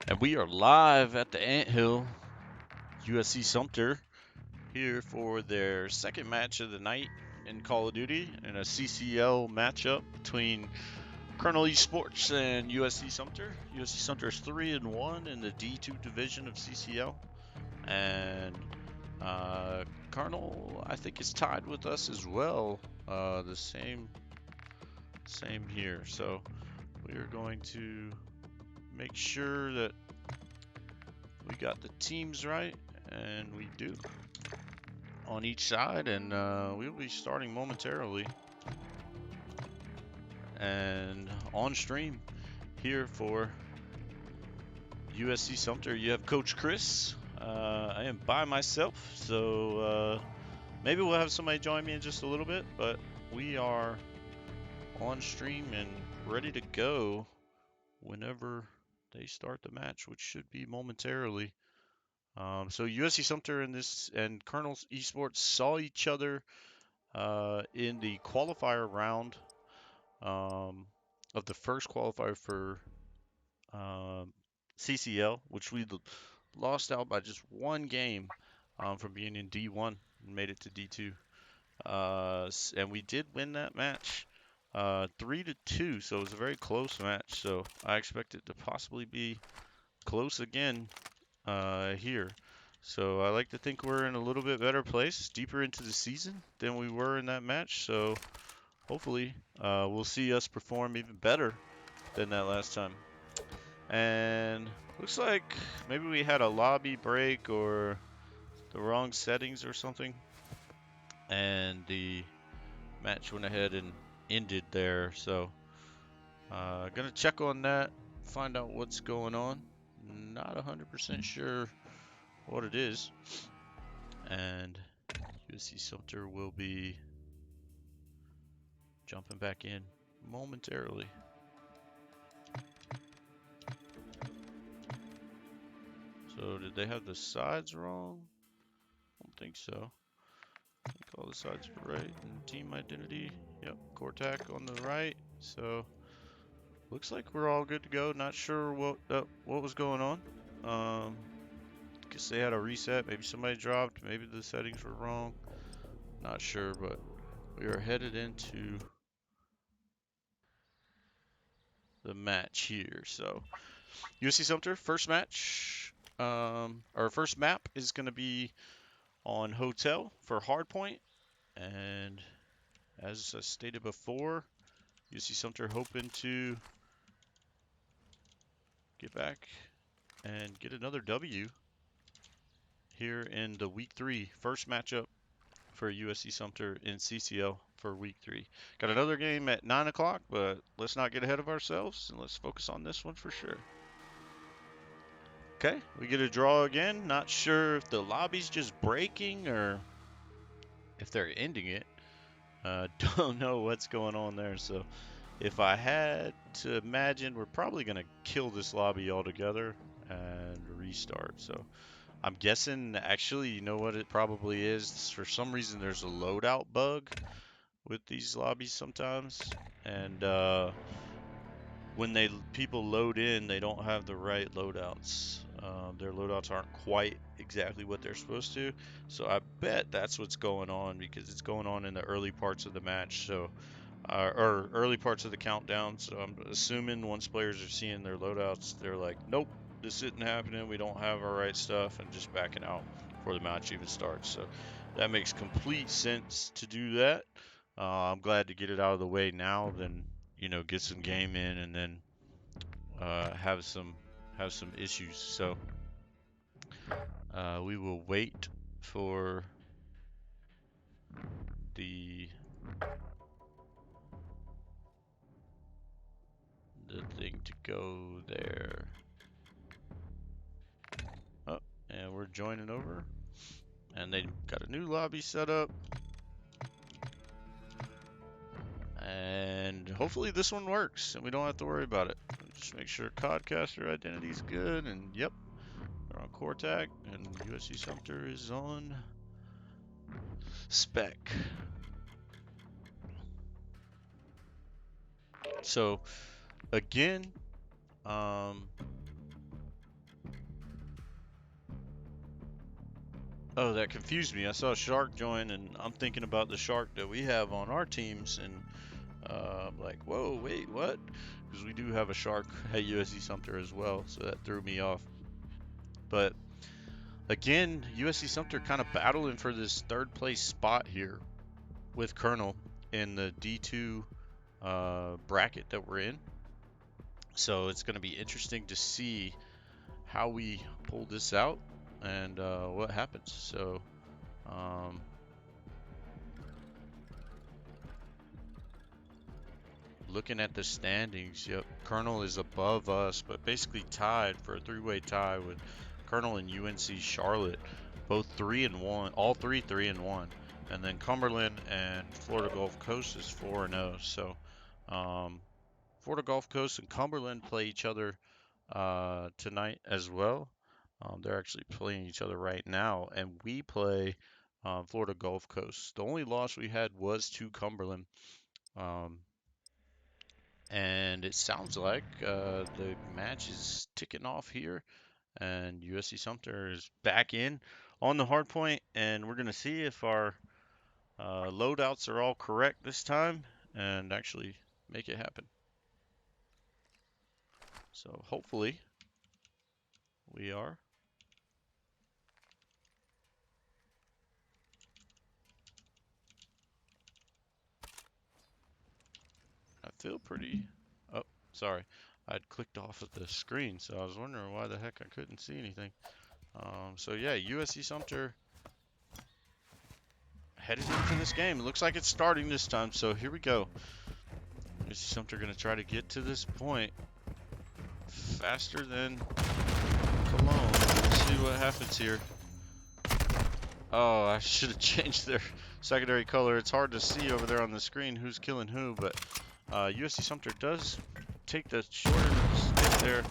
And we are live at the Anthill, USC Sumter, here for their second match of the night in Call of Duty, in a CCL matchup between Colonel Esports and USC Sumter. USC Sumter is 3-1 in the D2 division of CCL, and Colonel, I think, is tied with us as well. The same here. So we are going to make sure that we got the teams right, and we do on each side, and we'll be starting momentarily and on stream here for USC Sumter. You have Coach Chris. I am by myself, so maybe we'll have somebody join me in just a little bit, but we are on stream and ready to go whenever they start the match, which should be momentarily. So USC Sumter and Colonel Esports saw each other in the qualifier round of the first qualifier for CCL, which we lost out by just one game from being in D1 and made it to D2. And we did win that match 3-2, so it was a very close match. So I expect it to possibly be close again here. So I like to think we're in a little bit better place, deeper into the season than we were in that match. So hopefully we'll see us perform even better than that last time. And looks like maybe we had a lobby break or the wrong settings or something, and the match went ahead and ended there. So gonna check on that, find out what's going on. Not 100% sure what it is. And USC Sumter will be jumping back in momentarily. So did they have the sides wrong? I don't think so. I think all the sides are right. And team identity, yep, Cortac on the right. So looks like we're all good to go. Not sure what was going on. Guess they had a reset. Maybe somebody dropped. Maybe the settings were wrong. Not sure, but we are headed into the match here. So USC Sumter, first match. Our first map is going to be on Hotel for Hardpoint. And as I stated before, USC Sumter hoping to get back and get another W here in the week 3 first matchup for USC Sumter in CCL for week 3. Got another game at 9 o'clock, but let's not get ahead of ourselves and let's focus on this one for sure. Okay, we get a draw again. Not sure if the lobby's just breaking or if they're ending it. Don't know what's going on there. So if I had to imagine, we're probably going to kill this lobby altogether and restart. So I'm guessing, actually, you know what it probably is? For some reason, there's a loadout bug with these lobbies sometimes. And when people load in, they don't have the right loadouts. Their loadouts aren't quite exactly what they're supposed to. So I bet that's what's going on, because it's going on in the early parts of the match. So or early parts of the countdown. So I'm assuming once players are seeing their loadouts, they're like, nope, this isn't happening. We don't have our right stuff, and just backing out before the match even starts. So that makes complete sense to do that. I'm glad to get it out of the way now, then get some game in, and then have some issues. So we will wait for the thing to go there. Oh, and we're joining over, and they got a new lobby set up, and hopefully this one works and we don't have to worry about it. Just make sure CODcaster identity is good, and yep, they're on Cortac, and USC Sumter is on Spec. So again, Oh, that confused me. I saw Shark join, and I'm thinking about the Shark that we have on our teams, and I'm like, whoa, wait, what? Because we do have a Shark at USC Sumter as well, so that threw me off. But again, USC Sumter kind of battling for this third place spot here with Colonel in the D2 bracket that we're in. So it's going to be interesting to see how we pull this out and what happens. So um, looking at the standings, yep, Colonel is above us, but basically tied for a three-way tie with Colonel and UNC Charlotte, both 3-1, all three 3-1, and then Cumberland and Florida Gulf Coast is 4-0. So Florida Gulf Coast and Cumberland play each other tonight as well. They're actually playing each other right now, and we play Florida Gulf Coast. The only loss we had was to Cumberland. Um, and it sounds like the match is ticking off here, and USC Sumter is back in on the hard point, and we're going to see if our loadouts are all correct this time and actually make it happen. So hopefully we are. I feel pretty. Oh, sorry. I'd clicked off of the screen, so I was wondering why the heck I couldn't see anything. So yeah, USC Sumter headed into this game. It looks like it's starting this time, so here we go. USC Sumter going to try to get to this point faster than Cologne. Let's see what happens here. Oh, I should have changed their secondary color. It's hard to see over there on the screen who's killing who, but USC Sumter does take the shorter stick there,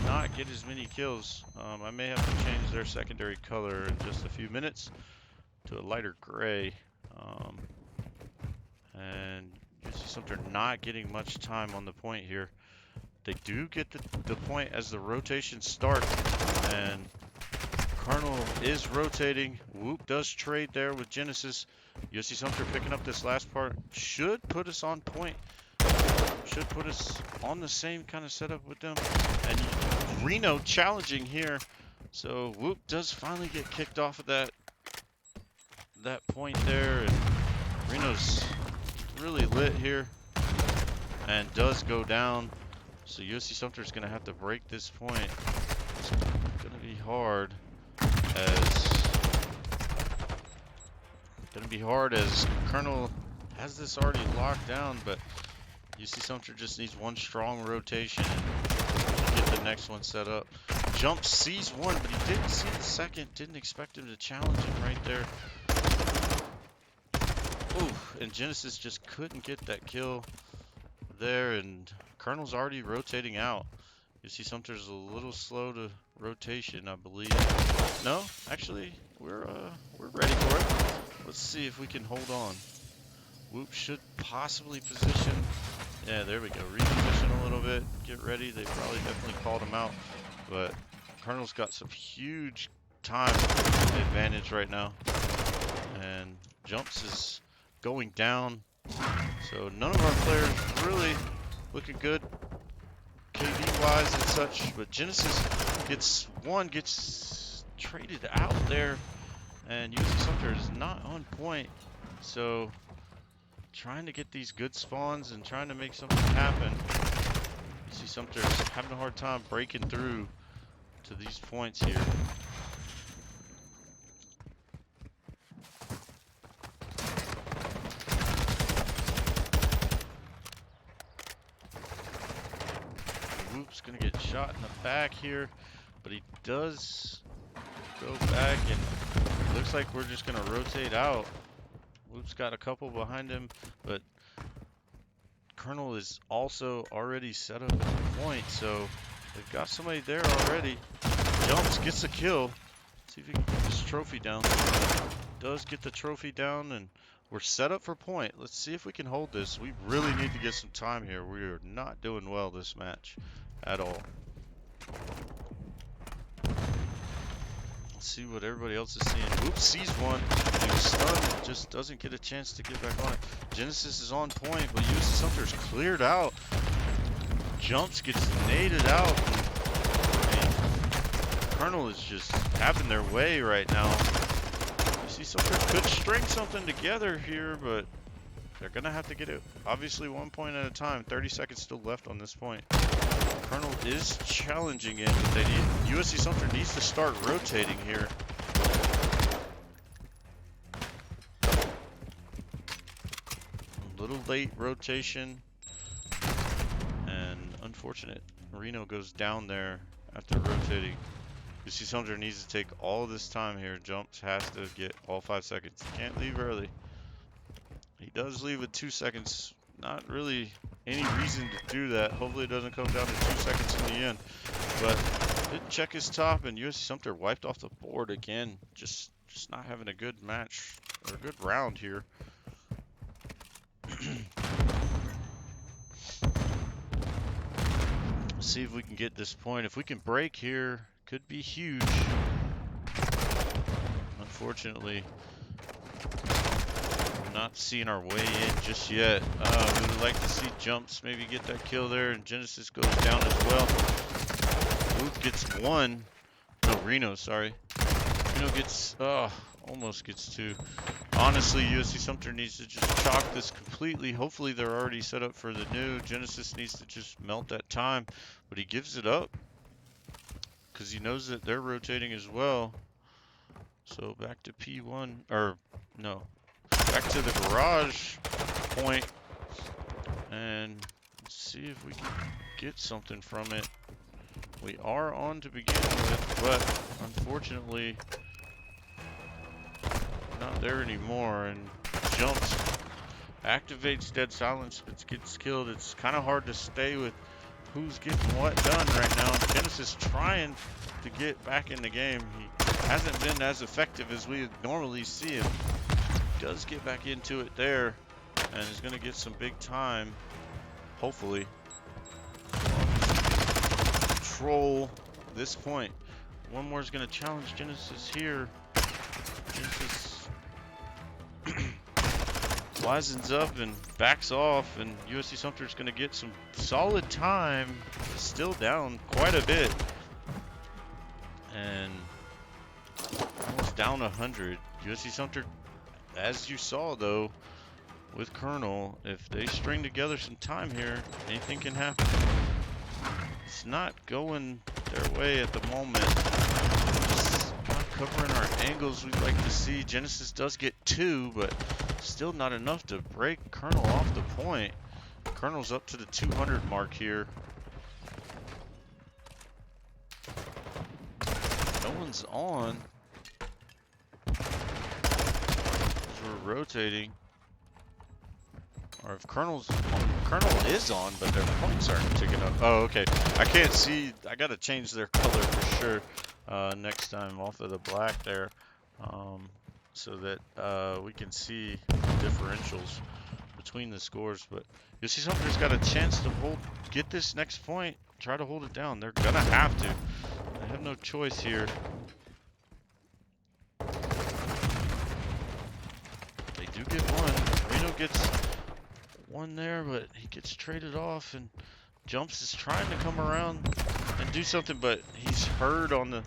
not get as many kills. I may have to change their secondary color in just a few minutes to a lighter gray. And USC Sumter not getting much time on the point here. They do get the point as the rotation starts, and Colonel is rotating. Whoop does trade there with Genesis. USC Sumter picking up this last part. Should put us on point. Should put us on the same kind of setup with them. And Reno challenging here. So Whoop does finally get kicked off of that point there. And Reno's really lit here and does go down. So USC Sumter is going to have to break this point. It's going to be hard as Colonel has this already locked down, but UC Sumter just needs one strong rotation and get the next one set up. Jump sees one, but he didn't see the second. Didn't expect him to challenge him right there. Ooh, and Genesis just couldn't get that kill there, and Colonel's already rotating out. UC Sumter's a little slow to rotation, I believe. No, actually, we're ready for it. Let's see if we can hold on. Whoop should possibly position. Yeah, there we go. Reposition a little bit. Get ready. They probably definitely called him out, but Colonel's got some huge time advantage right now, and Jumps is going down. So none of our players really looking good KD wise and such, but Genesis gets traded out there, and UC Sumter is not on point. So trying to get these good spawns and trying to make something happen. UC Sumter is having a hard time breaking through to these points here. Whoop's gonna get shot in the back here, but he does go back, and it looks like we're just gonna rotate out. Whoop's got a couple behind him, but Colonel is also already set up at the point, so they've got somebody there already. Jumps, gets a kill. See if he can get this trophy down. Does get the trophy down, and we're set up for point. Let's see if we can hold this. We really need to get some time here. We are not doing well this match at all. Let's see what everybody else is seeing. Oops, sees one. He was stunned. Just doesn't get a chance to get back on it. Genesis is on point, but USC Sumter's cleared out. Jumps, gets naded out. And Colonel is just having their way right now. USC Sumter could string something together here, but they're going to have to get it, obviously, 1 point at a time. 30 seconds still left on this point. Colonel is challenging it, but USC Sumter needs to start rotating here. A little late rotation, and unfortunate. Reno goes down there after rotating. USC Sumter needs to take all this time here. Jumps has to get all 5 seconds. Can't leave early. He does leave with 2 seconds. Not really any reason to do that. Hopefully it doesn't come down to 2 seconds in the end. But didn't check his top, and USC Sumter wiped off the board again. Just not having a good match or a good round here. See if we can get this point. If we can break here, could be huge. Unfortunately, not seeing our way in just yet. We would like to see Jumps maybe get that kill there, and Genesis goes down as well. Booth gets one. No, Reno, sorry. Reno gets, almost gets two. Honestly, USC Sumter needs to just chalk this completely. Hopefully they're already set up for the new. Genesis needs to just melt that time, but he gives it up because he knows that they're rotating as well. So back to P1, or no. Back to the garage point, and let's see if we can get something from it. We are on to begin with, but unfortunately not there anymore. And Jumps activates Dead Silence, but gets killed. It's kind of hard to stay with who's getting what done right now. Genesis trying to get back in the game. He hasn't been as effective as we normally see him. Does get back into it there, and is going to get some big time, hopefully. Control this point. One more is going to challenge Genesis here. Genesis wisens up and backs off, and USC Sumter is going to get some solid time. Still down quite a bit, and almost down 100. USC Sumter, as you saw though, with Colonel, if they string together some time here, anything can happen. It's not going their way at the moment. Just not covering our angles we'd like to see. Genesis does get two, but still not enough to break Colonel off the point. Colonel's up to the 200 mark here. No one's on. We're rotating, or if Colonel is on, but their points aren't ticking up. Oh, okay. I can't see. I gotta change their color for sure next time off of the black there, so that we can see differentials between the scores. But you see, Sumter's got a chance to get this next point, try to hold it down. They're gonna have to. They have no choice here. Do get one. Reno gets one there, but he gets traded off, and Jumps is trying to come around and do something, but he's heard on the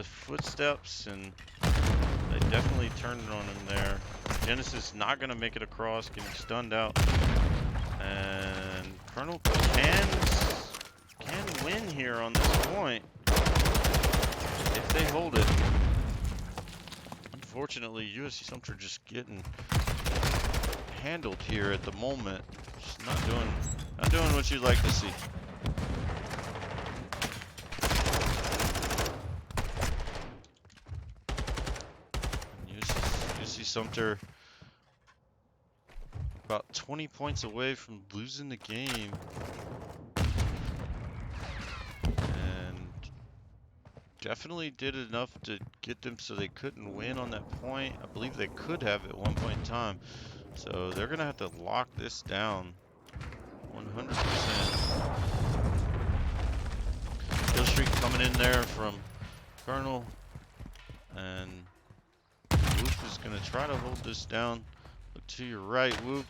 footsteps, and they definitely turned on him there. Genesis not gonna make it across, getting stunned out, and Colonel can win here on this point if they hold it. Unfortunately, USC Sumter just getting handled here at the moment. Just not doing what you'd like to see. USC Sumter about 20 points away from losing the game. Definitely did enough to get them so they couldn't win on that point. I believe they could have at one point in time. So they're going to have to lock this down 100%. Kill streak coming in there from Colonel. And Whoop is going to try to hold this down. Look to your right, Whoop.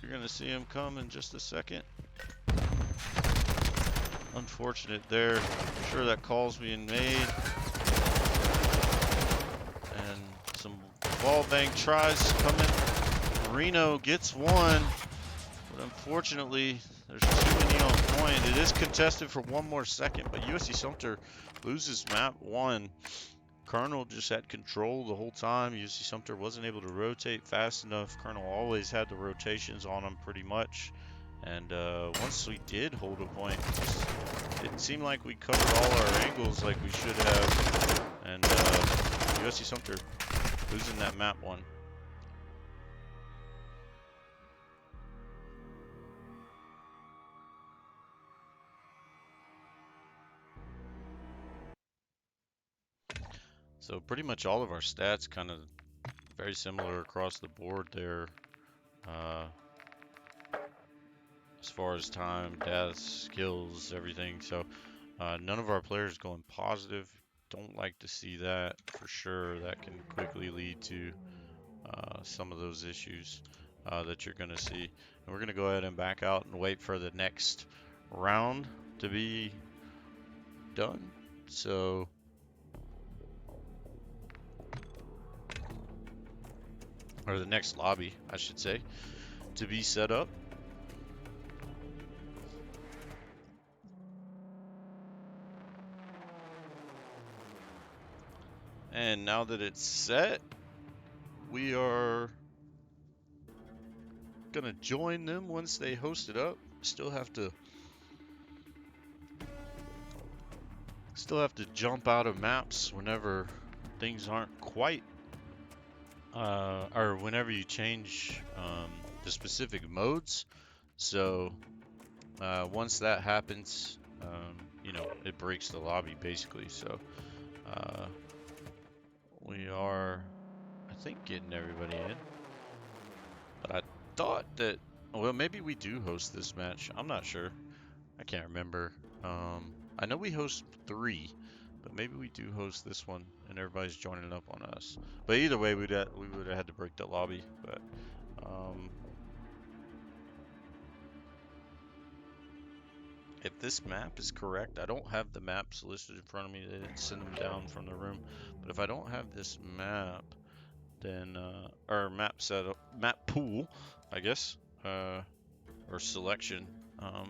You're going to see him come in just a second. Unfortunate there. I'm sure that call's being made. And some ball bank tries coming. Reno gets one. But unfortunately, there's too many on point. It is contested for one more second, but USC Sumter loses map 1. Colonel just had control the whole time. USC Sumter wasn't able to rotate fast enough. Colonel always had the rotations on him pretty much. And once we did hold a point, it seemed like we covered all our angles like we should have. And USC Sumter losing that map 1. So pretty much all of our stats kind of very similar across the board there. As far as time, deaths, skills, everything. So none of our players going positive. Don't like to see that for sure. That can quickly lead to some of those issues that you're going to see. And we're going to go ahead and back out and wait for the next round to be done. So or the next lobby, I should say, to be set up. And now that it's set, we are gonna join them once they host it up. Still have to jump out of maps whenever things aren't quite or whenever you change the specific modes. So once that happens, you know, it breaks the lobby basically. So we are, I think, getting everybody in. But I thought that, well, maybe we do host this match. I'm not sure. I can't remember. I know we host 3, but maybe we do host this one, and everybody's joining up on us. But either way, we would have had to break the lobby. But if this map is correct, I don't have the maps listed in front of me. They didn't send them down from the room. But if I don't have this map, then or map setup, map pool, I guess, or selection.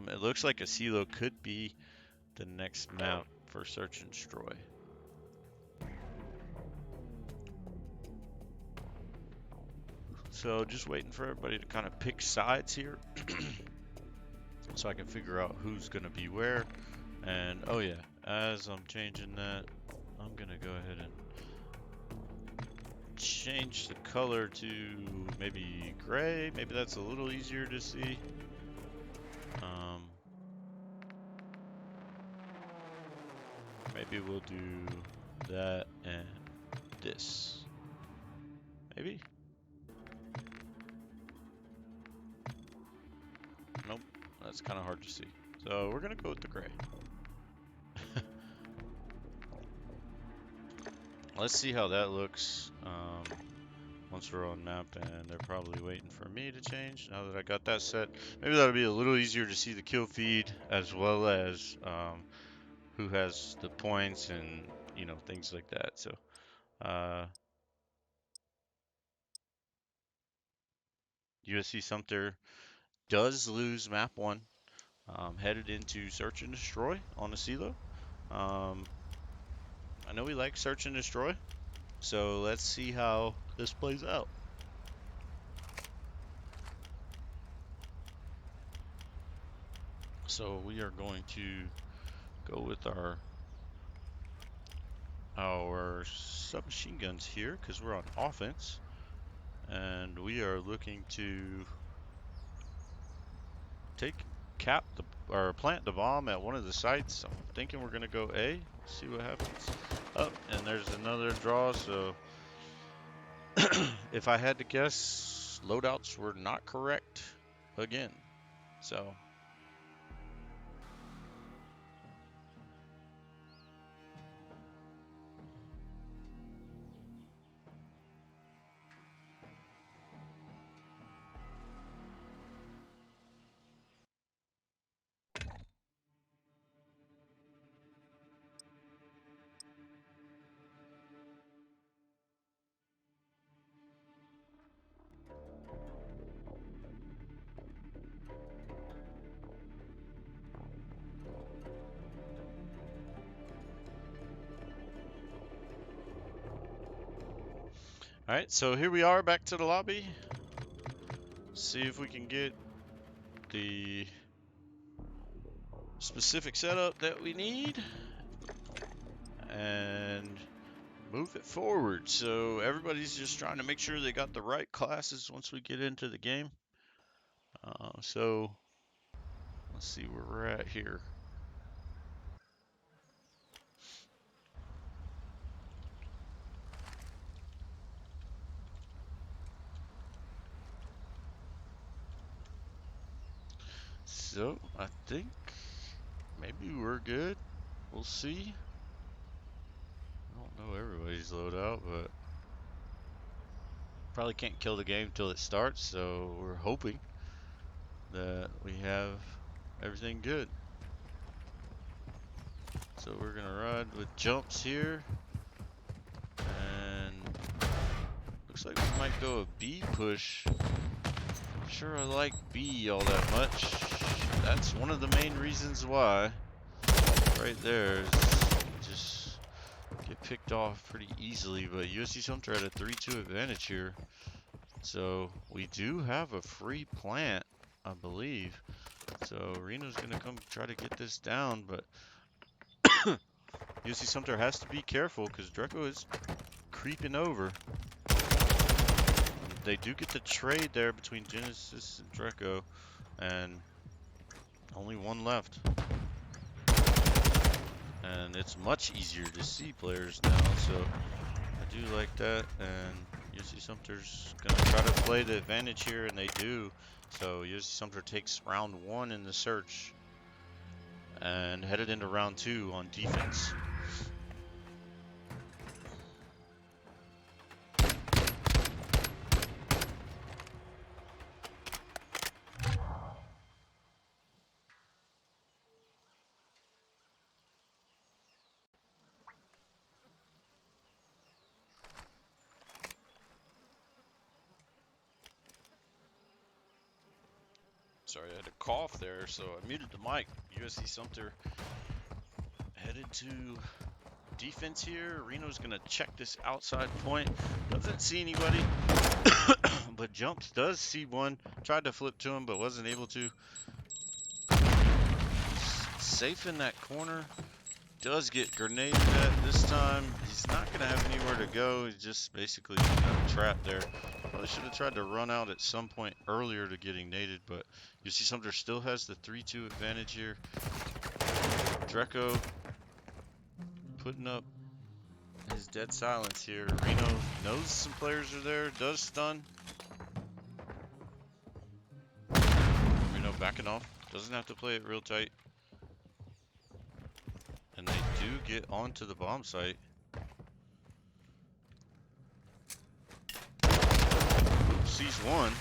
It looks like a CCL could be the next map for search and destroy. So just waiting for everybody to kind of pick sides here so I can figure out who's going to be where. And oh yeah, as I'm changing that, I'm going to go ahead and change the color to maybe gray. Maybe that's a little easier to see. Maybe we'll do that and this. Maybe? Nope, that's kind of hard to see. So we're gonna go with the gray. Let's see how that looks once we're on map, and they're probably waiting for me to change. Now that I got that set, maybe that'll be a little easier to see the kill feed as well as who has the points and, you know, things like that. So USC Sumter does lose map 1, headed into search and destroy on a CCL. I know we like search and destroy, so let's see how this plays out. So we are going to go with our submachine guns here because we're on offense, and we are looking to plant the bomb at one of the sites. I'm thinking we're gonna go A. See what happens. Oh, and there's another draw. So if I had to guess, loadouts were not correct again. So Alright, so here we are back to the lobby. See if we can get the specific setup that we need and move it forward. So everybody's just trying to make sure they got the right classes once we get into the game. So let's see where we're at here. So I think maybe we're good. We'll see. I don't know everybody's loadout, but probably can't kill the game till it starts. So we're hoping that we have everything good. So we're gonna ride with jumps here, and looks like we might go a B push. Not sure I like B all that much. That's one of the main reasons why. Right there is just get picked off pretty easily, but USC Sumter had a 3-2 advantage here. So we do have a free plant, I believe. So Reno's gonna come try to get this down, but USC Sumter has to be careful because Draco is creeping over. They do get the trade there between Genesis and Draco, and only one left. And it's much easier to see players now, so I do like that. And USC Sumter's gonna try to play the advantage here, and they do. So USC Sumter takes round 1 in the search and headed into round 2 on defense. Sorry, I had a cough there, so I muted the mic. USC Sumter headed to defense here. Reno's gonna check this outside point. Doesn't see anybody, but jumps does see one. Tried to flip to him, but wasn't able to. Safe in that corner. Does get grenaded at this time. He's not gonna have anywhere to go. He's just basically trapped there. Probably should have tried to run out at some point earlier to getting naded, but you see Sumter still has the 3-2 advantage here. Draco putting up his dead silence here. Reno knows some players are there, does stun. Reno backing off, doesn't have to play it real tight. And they do get onto the bomb site. Sees one.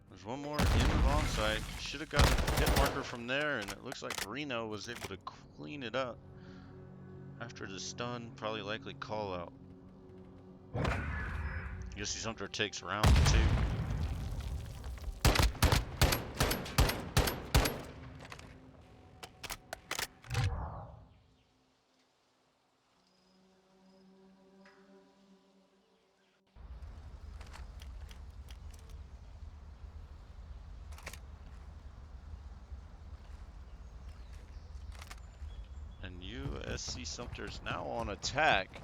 There's one more in the bomb site. Should have got a hit marker from there, and it looks like Reno was able to clean it up after the stun, probably likely call out. USC Sumter takes round 2. And USC Sumter's now on attack.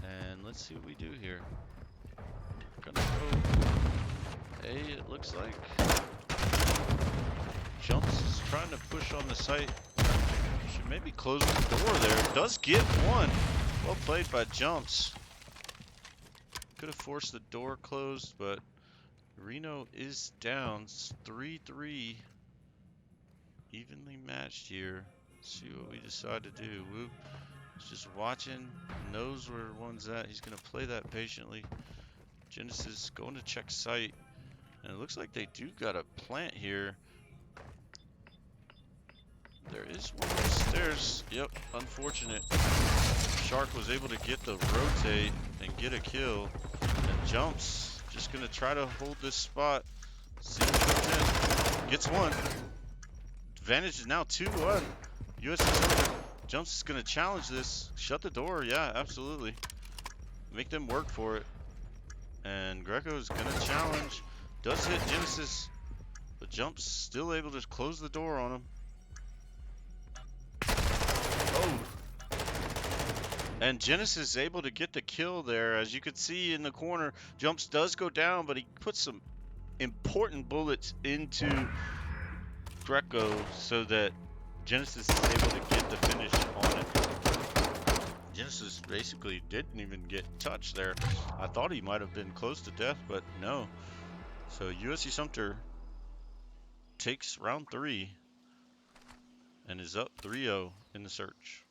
And let's see what we do here. Gonna go A, it looks like. Jumps is trying to push on the site. Should maybe close the door there. Does get one. Well played by Jumps. Could have forced the door closed, but Reno is down. It's 3-3. Evenly matched here. Let's see what we decide to do. Whoop. He's just watching, knows where one's at. He's going to play that patiently. Genesis going to check site. And it looks like they do got a plant here. There is one upstairs. Yep, unfortunate. Shark was able to get the rotate and get a kill. And Jumps just going to try to hold this spot. See what comes in. Gets one. Advantage is now 2-1. USC Jumps is going to challenge this. Shut the door. Yeah, absolutely. Make them work for it. And Greco is going to challenge. Does hit Genesis. But Jumps still able to close the door on him. Oh. And Genesis is able to get the kill there. As you can see in the corner, Jumps does go down, but he puts some important bullets into Greco so that Genesis is able to get the finish on it. Genesis basically didn't even get touched there. I thought he might have been close to death, but no. So USC Sumter takes round 3 and is up 3-0 in the search.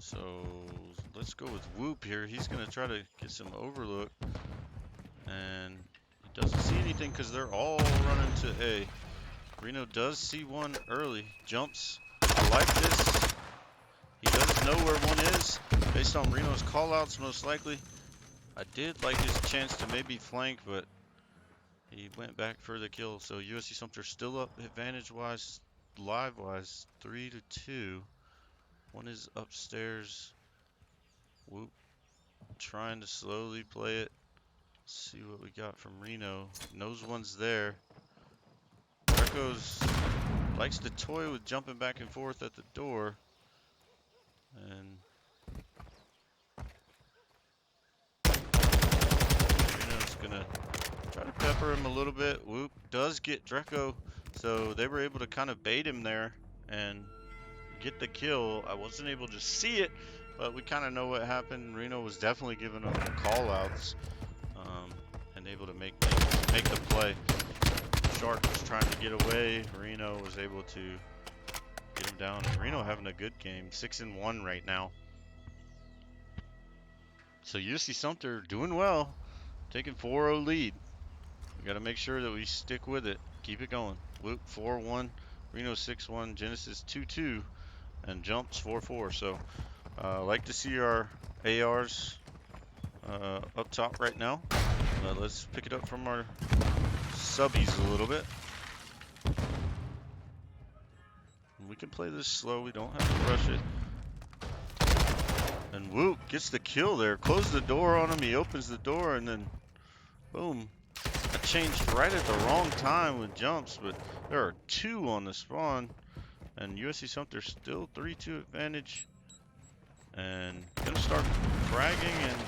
So let's go with Whoop here. He's going to try to get some overlook. And he doesn't see anything because they're all running to A. Reno does see one early. Jumps. I like this. He does know where one is based on Reno's callouts most likely. I did like his chance to maybe flank, but he went back for the kill. So USC Sumter still up advantage-wise, live-wise, 3-2. One is upstairs. Whoop. Trying to slowly play it. See what we got from Reno. Knows one's there. Greco's likes to toy with jumping back and forth at the door. And Reno's gonna try to pepper him a little bit. Whoop does get Dreco, so they were able to kind of bait him there and get the kill. I wasn't able to see it, but we kind of know what happened. Reno was definitely giving them call outs and able to make the play. Shark was trying to get away. Reno was able to get him down. And Reno having a good game, 6-1 right now. So USC Sumter doing well, taking 4-0 lead. We got to make sure that we stick with it. Keep it going. Whoop 4-1, Reno 6-1, Genesis 2-2, and Jumps 4-4. So like to see our ARs up top right now. Let's pick it up from our subbies a little bit. We can play this slow. We don't have to rush it. And Whoop gets the kill there. Close the door on him. He opens the door and then boom. I changed right at the wrong time with Jumps, but there are 2 on the spawn. And USC Sumter still 3-2 advantage. And gonna start fragging and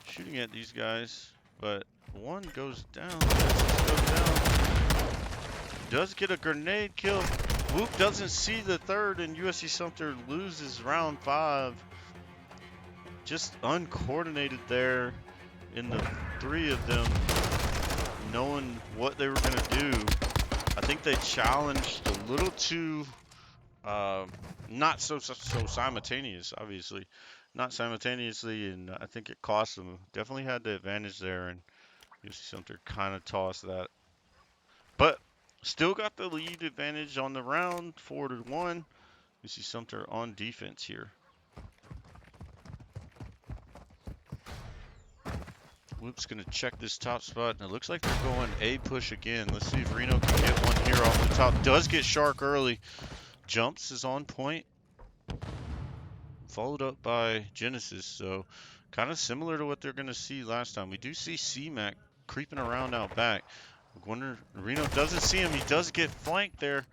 shooting at these guys. But one goes down. Goes down. Does get a grenade kill. Whoop doesn't see the third, and USC Sumter loses round 5. Just uncoordinated there in the 3 of them, knowing what they were going to do. I think they challenged a little too, not so simultaneous, obviously. Not simultaneously, and I think it cost them. Definitely had the advantage there, and USC Sumter kind of tossed that. But still got the lead advantage on the round, 4-1. USC Sumter on defense here. Whoop's going to check this top spot, and it looks like they're going A push again. Let's see if Reno can get one here off the top. Does get Shark early. Jumps is on point. Followed up by Genesis, so kind of similar to what they're going to see last time. We do see C-Mac creeping around out back. Wonder, Reno doesn't see him. He does get flanked there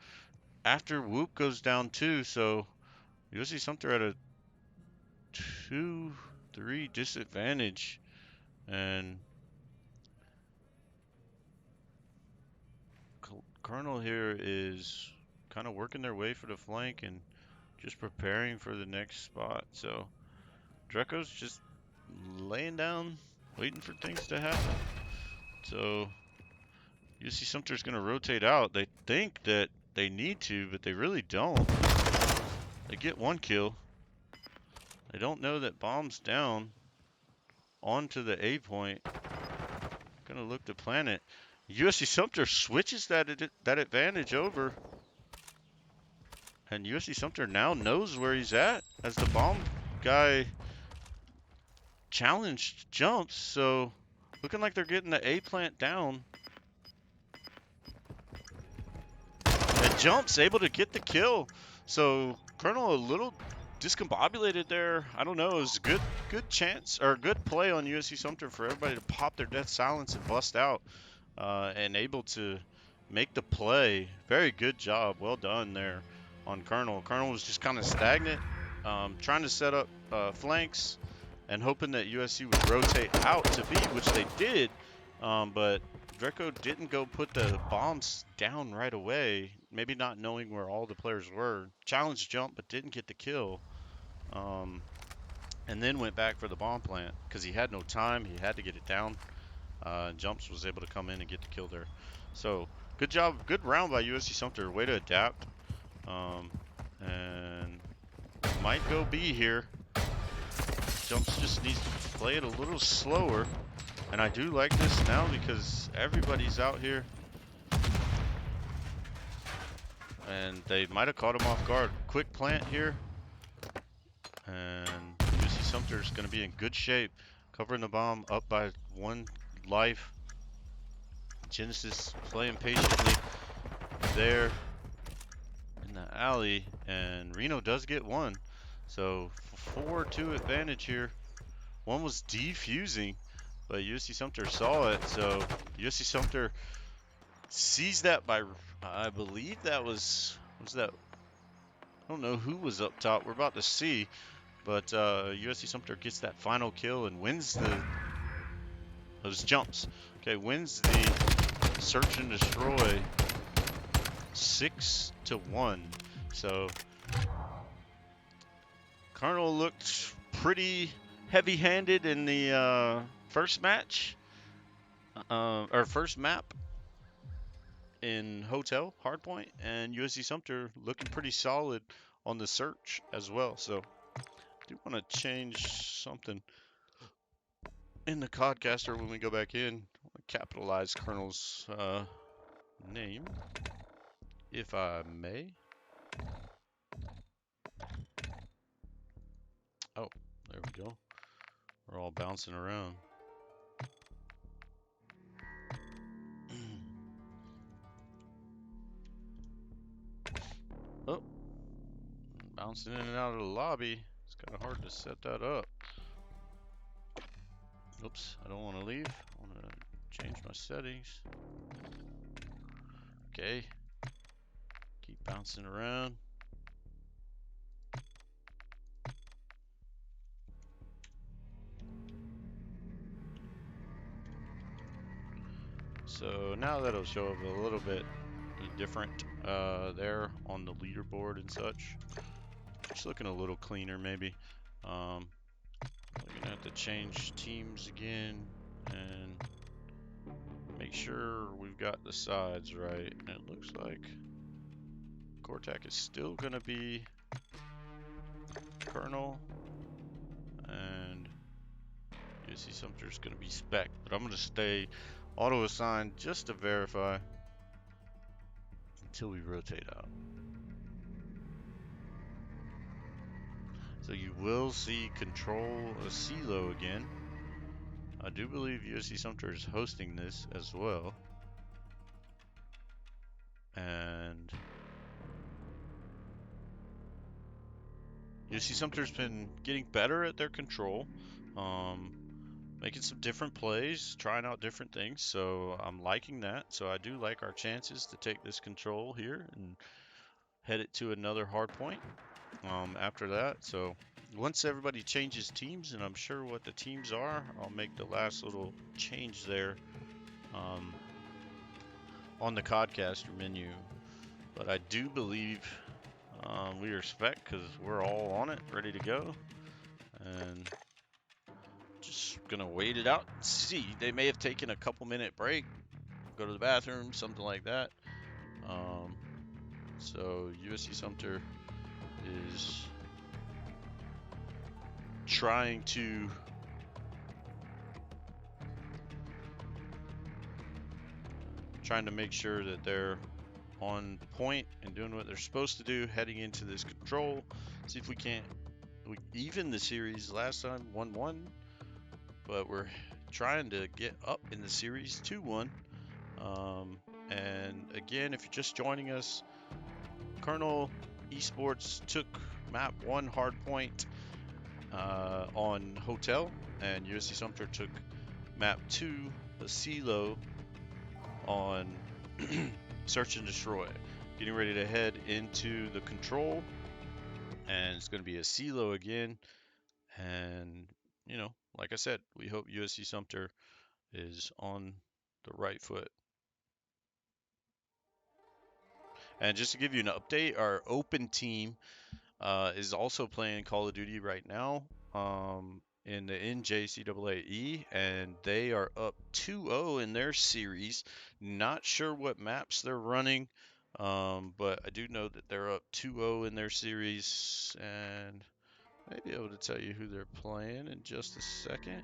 after Whoop goes down too, so USC Sumter at a 2-3 disadvantage. And Colonel here is kind of working their way for the flank and just preparing for the next spot. So Dreco's just laying down, waiting for things to happen. So USC Sumter's going to rotate out. They think that they need to, but they really don't. They get one kill. They don't know that bomb's down onto the A point. Gonna look to plan it. USC Sumter switches that advantage over. And USC Sumter now knows where he's at as the bomb guy challenged Jumps. So looking like they're getting the A plant down. and Jumps able to get the kill. So Colonel a little discombobulated there. I don't know. It was a good chance or good play on USC Sumter for everybody to pop their death silence and bust out, and able to make the play. Very good job. Well done there on Colonel. Colonel was just kind of stagnant, trying to set up flanks and hoping that USC would rotate out to B, which they did, but Greco didn't go put the bombs down right away, maybe not knowing where all the players were. Challenged jump, but didn't get the kill. And then went back for the bomb plant because he had no time. He had to get it down. Jumps was able to come in and get the kill there. So good job, good round by USC Sumter. Way to adapt. And might go B here. Jumps just needs to play it a little slower. And I do like this now because everybody's out here. And they might have caught him off guard. Quick plant here. And USC Sumter is going to be in good shape. Covering the bomb up by 1 life. Genesis playing patiently there in the alley. And Reno does get 1. So 4-2 advantage here. One was defusing, but USC Sumter saw it. So USC Sumter sees that by, I believe that was that, I don't know who was up top. We're about to see, but USC Sumter gets that final kill and wins those jumps. Okay, wins the search and destroy 6-1. So Colonel looked pretty heavy-handed in the first match, or first map in Hotel Hardpoint, and USC Sumter looking pretty solid on the search as well. So I do want to change something in the Codcaster when we go back in. Capitalize Colonel's name, if I may. Oh, there we go. We're all bouncing around. Oh, bouncing in and out of the lobby. It's kind of hard to set that up. Oops, I don't want to leave. I want to change my settings. Okay. Keep bouncing around. So now that'll show up a little bit different there on the leaderboard and such. Just looking a little cleaner maybe. We're gonna have to change teams again and make sure we've got the sides right. And it looks like Cortac is still gonna be Colonel, and USC Sumter is gonna be Spec. But I'm gonna stay auto assigned just to verify until we rotate out. So you will see Control a CeeLo again. I do believe USC Sumter is hosting this as well. And USC Sumter's been getting better at their control, making some different plays, trying out different things. So I'm liking that. So I do like our chances to take this control here and head it to another hard point after that. So once everybody changes teams, and I'm sure what the teams are, I'll make the last little change there on the Codcaster menu. But I do believe we are Spec because we're all on it, ready to go. And just gonna wait it out and see. They may have taken a couple-minute break, go to the bathroom, something like that. So USC Sumter is trying to make sure that they're on point and doing what they're supposed to do heading into this control. See if we can't even the series. Last time 1-1, but we're trying to get up in the series 2-1. And again, if you're just joining us, Colonel Esports took map 1 hardpoint on Hotel, and USC Sumter took map 2, the silo, on Search and Destroy. Getting ready to head into the control, and it's going to be a silo again. And, like I said, we hope USC Sumter is on the right foot. And just to give you an update, our open team is also playing Call of Duty right now in the NJCAA, and they are up 2-0 in their series. Not sure what maps they're running, but I do know that they're up 2-0 in their series, and I may be able to tell you who they're playing in just a second.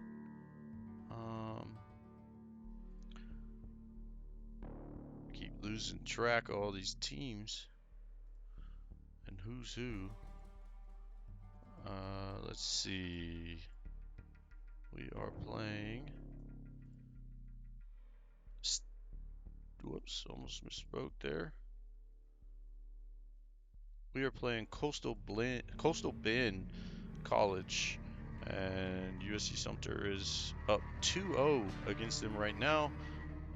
Keep losing track of all these teams and who's who. Let's see. We are playing. Whoops, almost misspoke there. We are playing Coastal Bend College, and USC Sumter is up 2-0 against them right now,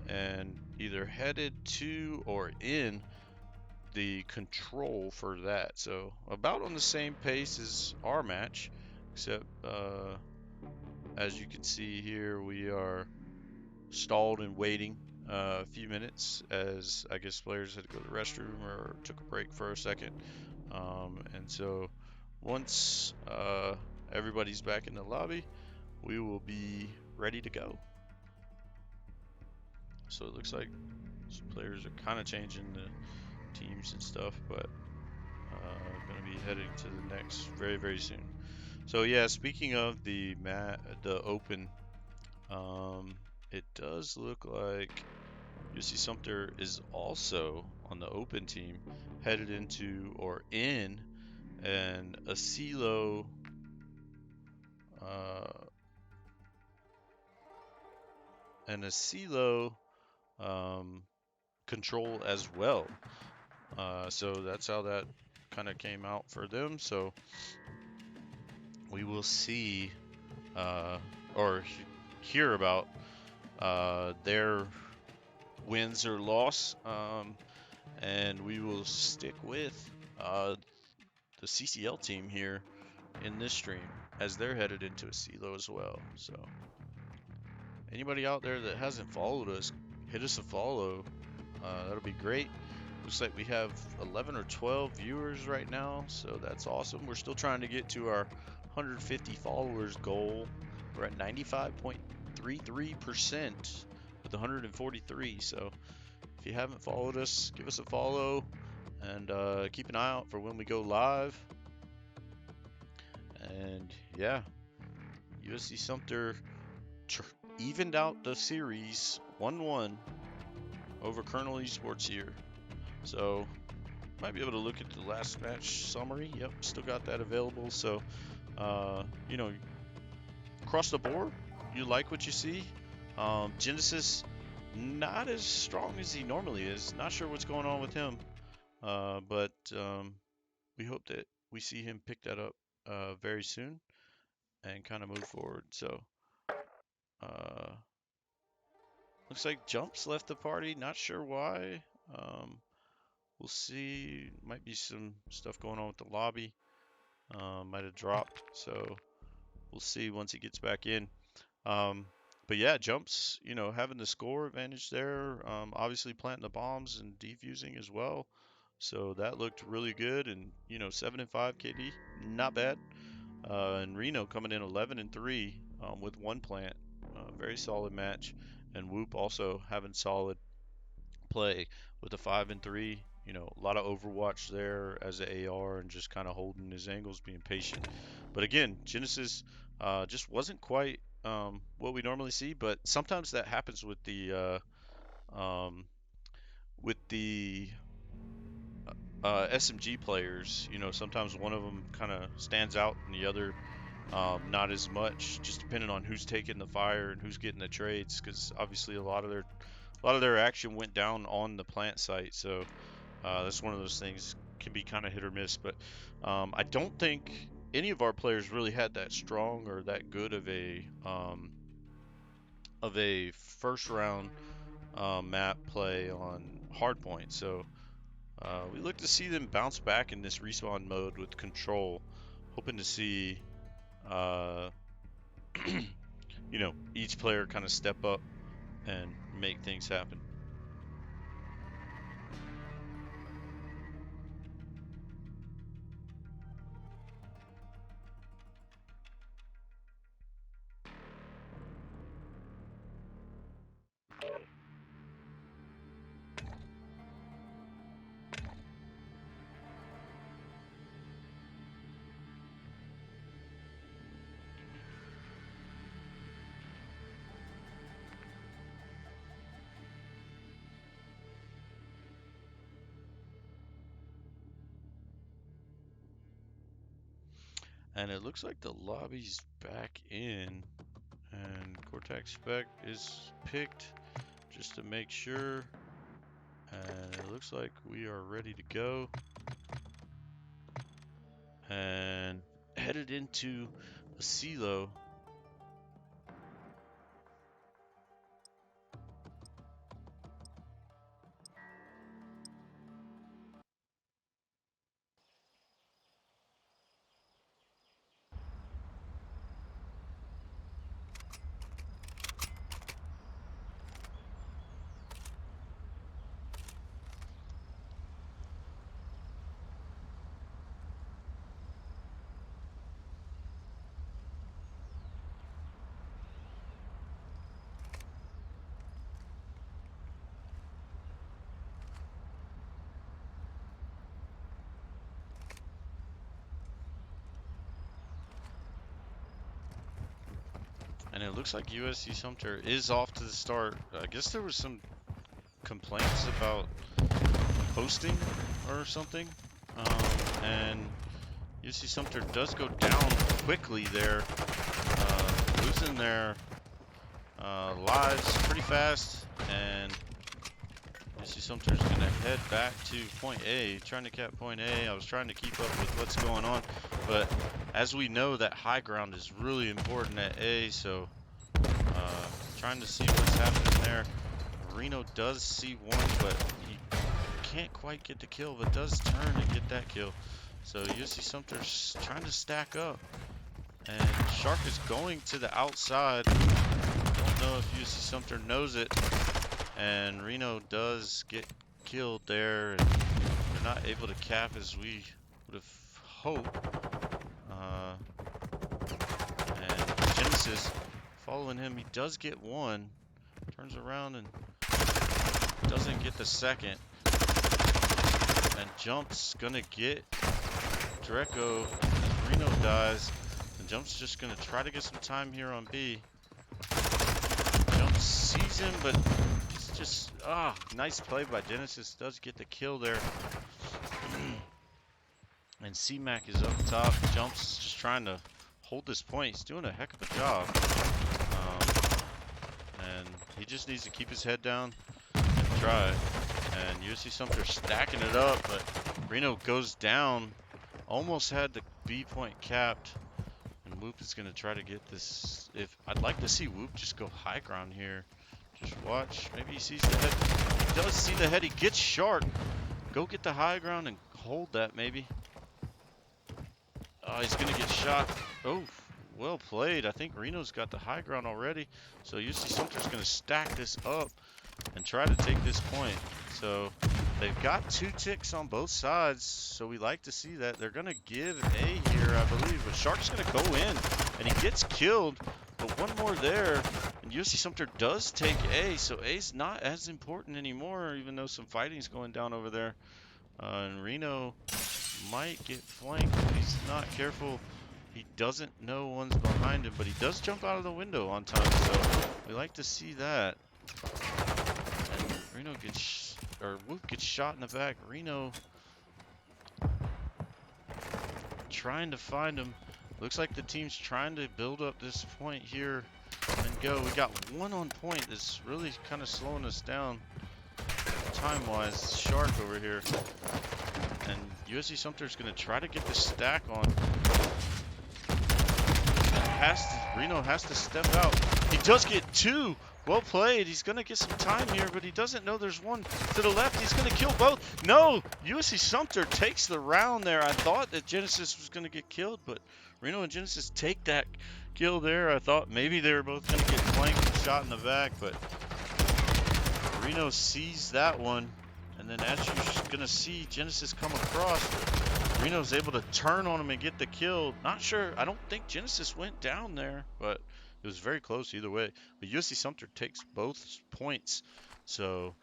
and either headed to or in the control for that. So about on the same pace as our match, except as you can see here, we are stalled and waiting a few minutes as I guess players had to go to the restroom or took a break for a second. And so once everybody's back in the lobby, we will be ready to go. So it looks like some players are kind of changing the teams and stuff, but going to be heading to the next very, very soon. So yeah, speaking of the open, it does look like UC Sumter is also on the open team, headed into or in an Asilo control as well. So that's how that kind of came out for them. So we will see or hear about their wins or loss, and we will stick with the CCL team here in this stream as they're headed into a silo as well. So anybody out there that hasn't followed us, hit us a follow. That'll be great. Looks like we have 11 or 12 viewers right now, so that's awesome. We're still trying to get to our 150 followers goal. We're at 95.33% with 143. So if you haven't followed us, give us a follow and keep an eye out for when we go live. And yeah, USC Sumter evened out the series 1-1 over Colonel Esports here. So might be able to look at the last match summary. Yep, still got that available. So across the board, you like what you see. Genesis not as strong as he normally is. Not sure what's going on with him, but we hope that we see him pick that up very soon and kind of move forward. So looks like Jumps left the party. Not sure why. We'll see. Might be some stuff going on with the lobby. Might have dropped. So we'll see once he gets back in. But yeah, Jumps, having the score advantage there. Obviously planting the bombs and defusing as well. So that looked really good. And 7-5 KD, not bad. And Reno coming in 11-3 with one plant. Very solid match. And Whoop also having solid play with a 5-3. A lot of Overwatch there as an AR and just kind of holding his angles, being patient. But again, Genesis just wasn't quite what we normally see. But sometimes that happens with the SMG players. Sometimes one of them kind of stands out and the other not as much, just depending on who's taking the fire and who's getting the trades. Because obviously a lot of their action went down on the plant site. So that's one of those things can be kind of hit or miss. But I don't think any of our players really had that strong or that good of a first round map play on hardpoint. So we look to see them bounce back in this respawn mode with control, hoping to see you know, each player kind of step up and make things happen. And it looks like the lobby's back in, and Cortex Spec is picked just to make sure. And it looks like we are ready to go. And headed into a silo. And it looks like USC Sumter is off to the start. I guess there was some complaints about hosting or something. And USC Sumter does go down quickly there, losing their lives pretty fast. And USC Sumter's going to head back to point A, trying to cap point A. I was trying to keep up with what's going on, but as we know, that high ground is really important at A, so trying to see what's happening there. Reno does see one, but he can't quite get the kill, but does turn and get that kill. So USC Sumter's trying to stack up, and Shark is going to the outside. Don't know if USC Sumter knows it, and Reno does get killed there, and they're not able to cap as we would have hoped. And Genesis following him, he does get one, turns around and doesn't get the second, and Jump's gonna get Dreco as Reno dies, and Jump's just gonna try to get some time here on B. Jump sees him, but it's just, nice play by Genesis, does get the kill there. And C-Mac is up top. Jump's just trying to hold this point. He's doing a heck of a job. And he just needs to keep his head down and try. And USC Sumter stacking it up, but Reno goes down. Almost had the B point capped. And Whoop is going to try to get this. I'd like to see Whoop just go high ground here. Just watch. Maybe he sees the head. He does see the head. He gets Shark. Go get the high ground and hold that maybe. Oh, he's going to get shot. Oh, well played. I think Reno's got the high ground already. So UC Sumter's going to stack this up and try to take this point. So they've got 2 ticks on both sides. So we like to see that. They're going to give A here, I believe. But Shark's going to go in, and he gets killed. But one more there, and USC Sumter does take A. So A's not as important anymore, even though some fighting's going down over there. And Reno might get flanked if he's not careful. He doesn't know one's behind him, but he does jump out of the window on time, so we like to see that. And Reno gets, Whoop gets shot in the back. Reno trying to find him. Looks like the team's trying to build up this point here and go. We got one on point that's really kind of slowing us down time-wise. Shark over here. And USC Sumter's going to try to get the stack on. Reno has to step out. He does get 2. Well played. He's going to get some time here, but he doesn't know there's one to the left. He's going to kill both. No! USC Sumter takes the round there. I thought that Genesis was going to get killed, but Reno and Genesis take that kill there. I thought maybe they were both going to get flanked and shot in the back, but Reno sees that one. And then as you're going to see Genesis come across, Reno's able to turn on him and get the kill. Not sure. I don't think Genesis went down there, but it was very close either way. But USC Sumter takes both points. So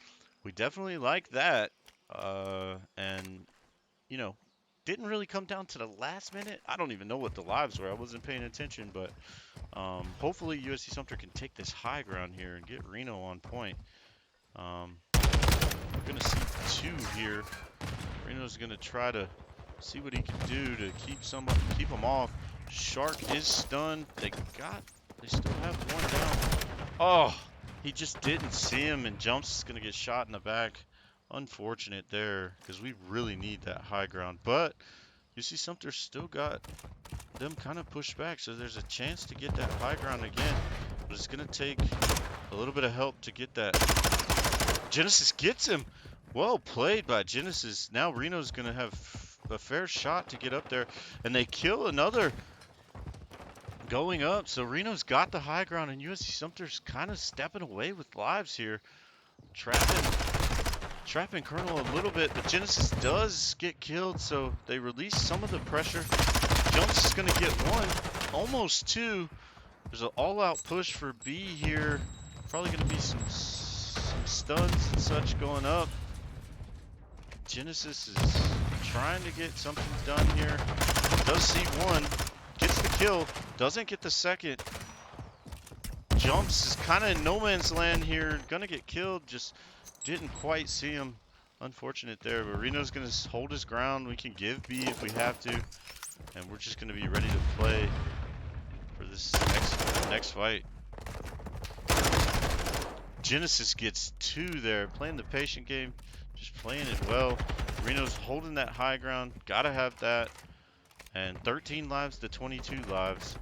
we definitely like that. And, you know, didn't really come down to the last minute. I don't even know what the lives were. I wasn't paying attention. But hopefully USC Sumter can take this high ground here and get Reno on point. We're going to see 2 here. Reno's going to try to see what he can do to keep him off. Shark is stunned. They still have one down. Oh, he just didn't see him, and Jumps is going to get shot in the back. Unfortunate there, because we really need that high ground. But you see Sumter still got them kind of pushed back, so there's a chance to get that high ground again. But it's going to take a little bit of help to get that. Genesis gets him. Well played by Genesis. Now Reno's going to have a fair shot to get up there. And they kill another going up. So Reno's got the high ground, and USC Sumter's kind of stepping away with lives here. Trapping Colonel a little bit, but Genesis does get killed, so they release some of the pressure. Jumps is going to get 1, almost 2. There's an all-out push for B here. Probably going to be some stuns and such going up. Genesis is trying to get something done here. Does see 1, gets the kill, doesn't get the second. Jumps is kind of in no man's land here, gonna get killed, just didn't quite see him. Unfortunate there, but Reno's gonna hold his ground. We can give B if we have to, and we're just gonna be ready to play for this next fight. Genesis gets 2 there, playing the patient game, just playing it well. Reno's holding that high ground, gotta have that. And 13 lives to 22 lives.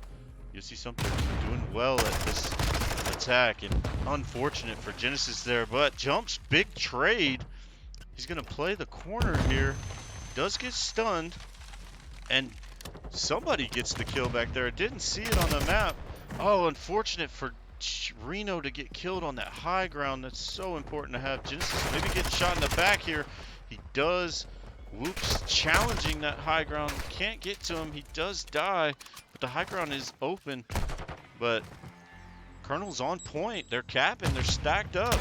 You see something doing well at this attack, and unfortunate for Genesis there, but Jumps, big trade. He's gonna play the corner here, does get stunned, and somebody gets the kill back there. Didn't see it on the map. Oh, unfortunate for Reno to get killed on that high ground. That's so important to have. Genesis maybe getting shot in the back here. He does. Whoops, challenging that high ground. Can't get to him. He does die, but the high ground is open. But Colonel's on point. They're capping. They're stacked up.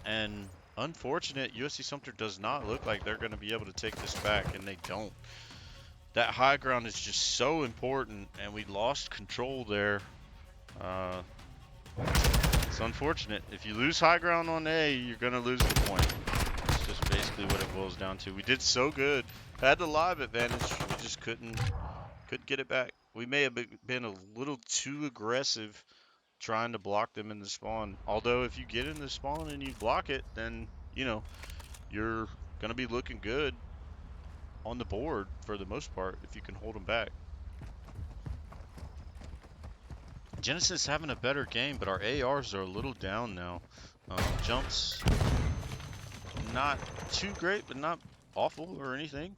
And unfortunate, USC Sumter does not look like they're going to be able to take this back, and they don't. That high ground is just so important, and we lost control there. It's unfortunate. If you lose high ground on A, you're going to lose the point. That's just basically what it boils down to. We did so good. Had the live advantage. We just couldn't get it back. We may have been a little too aggressive trying to block them in the spawn. Although if you get in the spawn and you block it, then, you know, you're going to be looking good on the board for the most part if you can hold them back. Genesis having a better game, but our ARs are a little down now. Jumps not too great, but not awful or anything.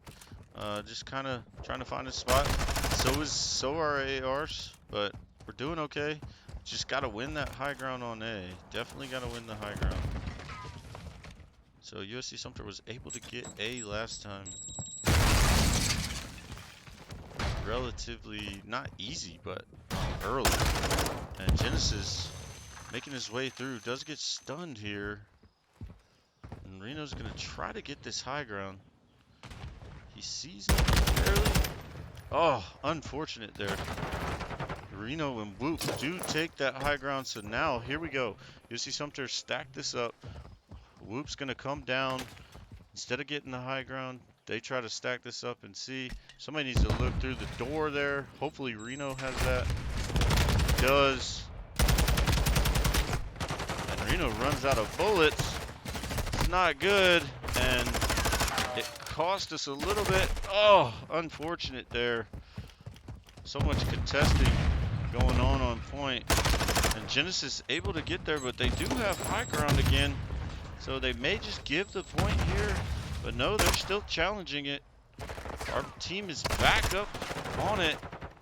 Just kind of trying to find a spot. So are our ARs, but we're doing okay. Just got to win that high ground on A. Definitely got to win the high ground. So USC Sumter was able to get A last time. Relatively not easy, but early. And Genesis making his way through, does get stunned here. And Reno's gonna try to get this high ground. He sees it barely. Oh, unfortunate there. Reno and Whoop do take that high ground, so now here we go. USC Sumter stack this up. Whoop's gonna come down. Instead of getting the high ground, they try to stack this up and see. Somebody needs to look through the door there. Hopefully Reno has that. He does. And Reno runs out of bullets. It's not good. And it cost us a little bit. Oh, unfortunate there. So much contesting going on point. And Genesis able to get there, but they do have high ground again. So they may just give the point here. But no, they're still challenging it. Our team is back up on it.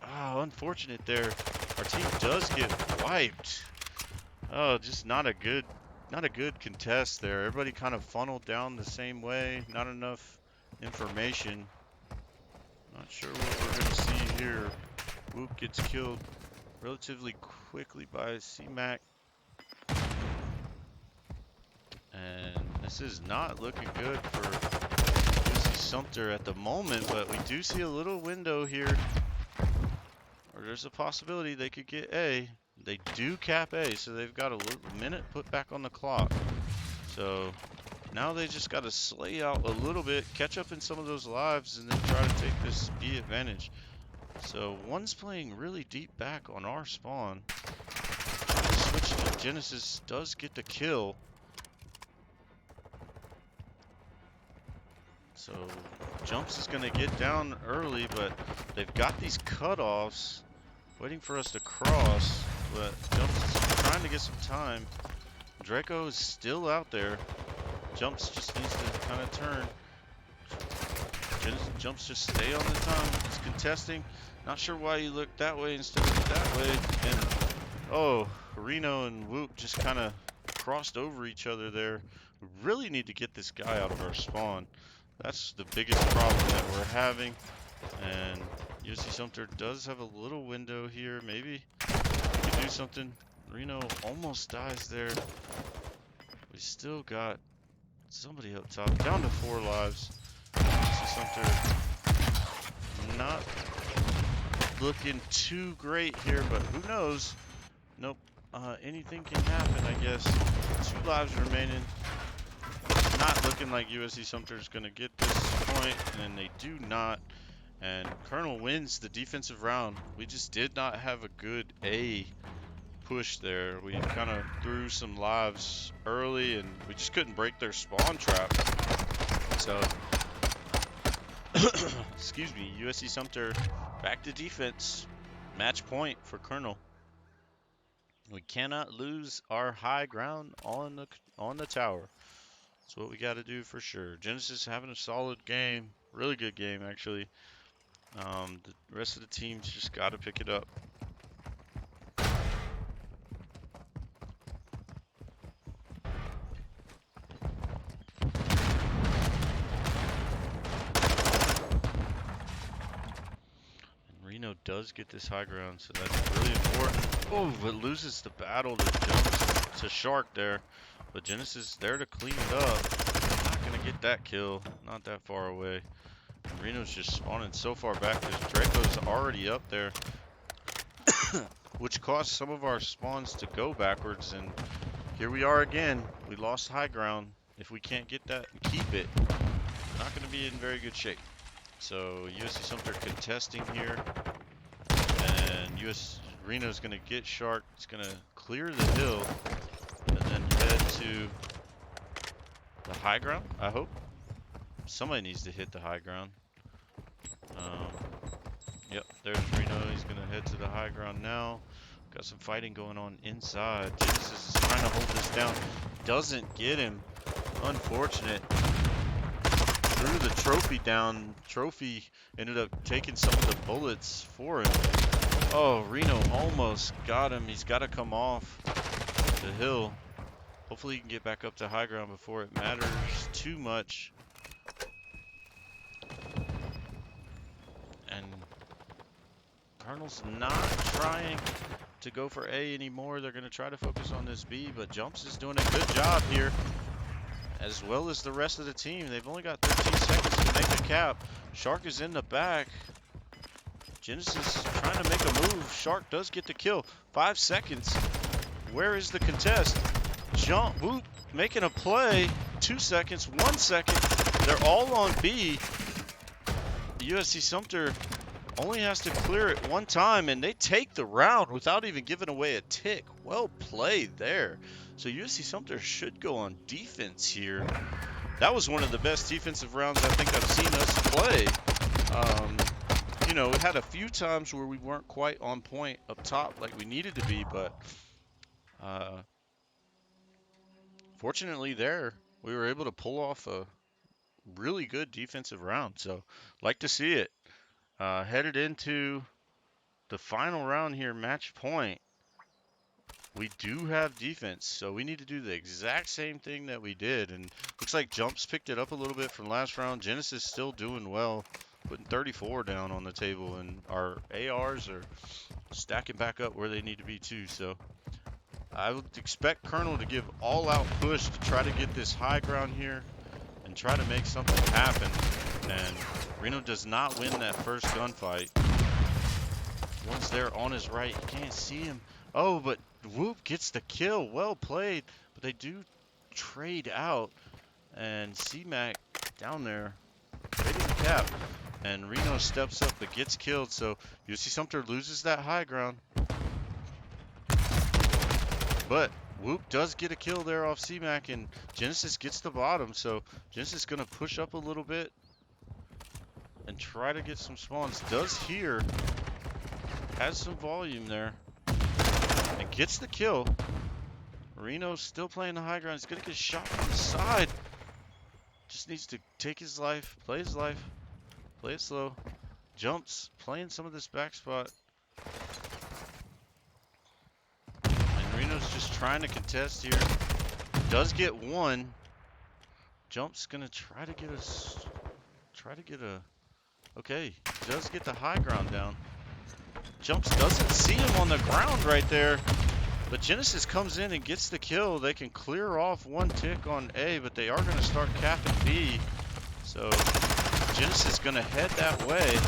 Oh, unfortunate there. Our team does get wiped. Oh, just not a good contest there. Everybody kind of funneled down the same way. Not enough information. Not sure what we're gonna see here. Whoop gets killed relatively quickly by C-Mac. And this is not looking good for USC Sumter at the moment, but we do see a little window here. Or there's a possibility they could get A. They do cap A, so they've got a minute put back on the clock. So now they just got to slay out a little bit, catch up in some of those lives, and then try to take this B advantage. So one's playing really deep back on our spawn. Trying to switch to Genesis, does get the kill. So Jumps is going to get down early, but they've got these cutoffs waiting for us to cross. But Jumps is trying to get some time. Draco is still out there. Jumps just needs to kind of turn. Jumps just stay on the time. He's contesting. Not sure why he looked that way instead of that way. And oh, Reno and Whoop just kind of crossed over each other there. We really need to get this guy out of our spawn. That's the biggest problem that we're having. And USC Sumter does have a little window here. Maybe we can do something. Reno almost dies there. We still got somebody up top. Down to 4 lives. USC Sumter not looking too great here, but who knows? Nope. Anything can happen, I guess. 2 lives remaining. Not looking like USC Sumter is going to get this point, and they do not. And Colonel wins the defensive round. We just did not have a good A push there. We kind of threw some lives early, and we just couldn't break their spawn trap. So, excuse me, USC Sumter back to defense. Match point for Colonel. We cannot lose our high ground on the tower. That's what we got to do for sure. Genesis having a solid game, really good game actually. The rest of the teams just got to pick it up. And Reno does get this high ground, so that's really important. Oh, but loses the battle to Shark there. But Genesis there to clean it up. Not going to get that kill. Not that far away. And Reno's just spawning so far back because Draco's already up there. Which caused some of our spawns to go backwards. And here we are again. We lost high ground. If we can't get that and keep it, we're not going to be in very good shape. So USC Sumter contesting here. And Reno's going to get Shark. It's going to clear the hill. And then head to the high ground, I hope. Somebody needs to hit the high ground. Yep, there's Reno. He's going to head to the high ground now. Got some fighting going on inside. Genesis is trying to hold this down. Doesn't get him. Unfortunate. Threw the trophy down. Trophy ended up taking some of the bullets for him. Oh, Reno almost got him. He's got to come off the hill. Hopefully he can get back up to high ground before it matters too much. And Colonel's not trying to go for A anymore. They're going to try to focus on this B, but Jumps is doing a good job here, as well as the rest of the team. They've only got 13 seconds to make a cap. Shark is in the back. Genesis trying to make a move. Shark does get the kill. 5 seconds. Where is the contest? Whoop, making a play. 2 seconds, 1 second. They're all on B. USC Sumter only has to clear it one time, and they take the round without even giving away a tick. Well played there. So USC Sumter should go on defense here. that was one of the best defensive rounds I think I've seen us play. You know, we had a few times where we weren't quite on point up top like we needed to be, but fortunately there, we were able to pull off a really good defensive round. So, like to see it. Headed into the final round here, match point. We do have defense, so we need to do the exact same thing that we did. And looks like Jumps picked it up a little bit from last round. Genesis still doing well, putting 34 down on the table, and our ARs are stacking back up where they need to be too. So I would expect Colonel to give all-out push to try to get this high ground here and try to make something happen. And Reno does not win that first gunfight. Once they're on his right, you can't see him. Oh, but Whoop gets the kill. Well played. But they do trade out. And C-Mac down there trading the cap. And Reno steps up but gets killed. So USC Sumter loses that high ground. But Whoop does get a kill there off C-Mac. And Genesis gets the bottom. So Genesis is going to push up a little bit and try to get some spawns. Does here. Has some volume there. And gets the kill. Reno's still playing the high ground. He's going to get shot from the side. Just needs to take his life, play his life, play it slow. Jumps, playing some of this back spot. And Reno's just trying to contest here. Does get one. Jumps going to try to get a, okay, does get the high ground down. Jumps doesn't see him on the ground right there. But Genesis comes in and gets the kill. They can clear off one tick on A, but they are going to start capping B. So Genesis is going to head that way.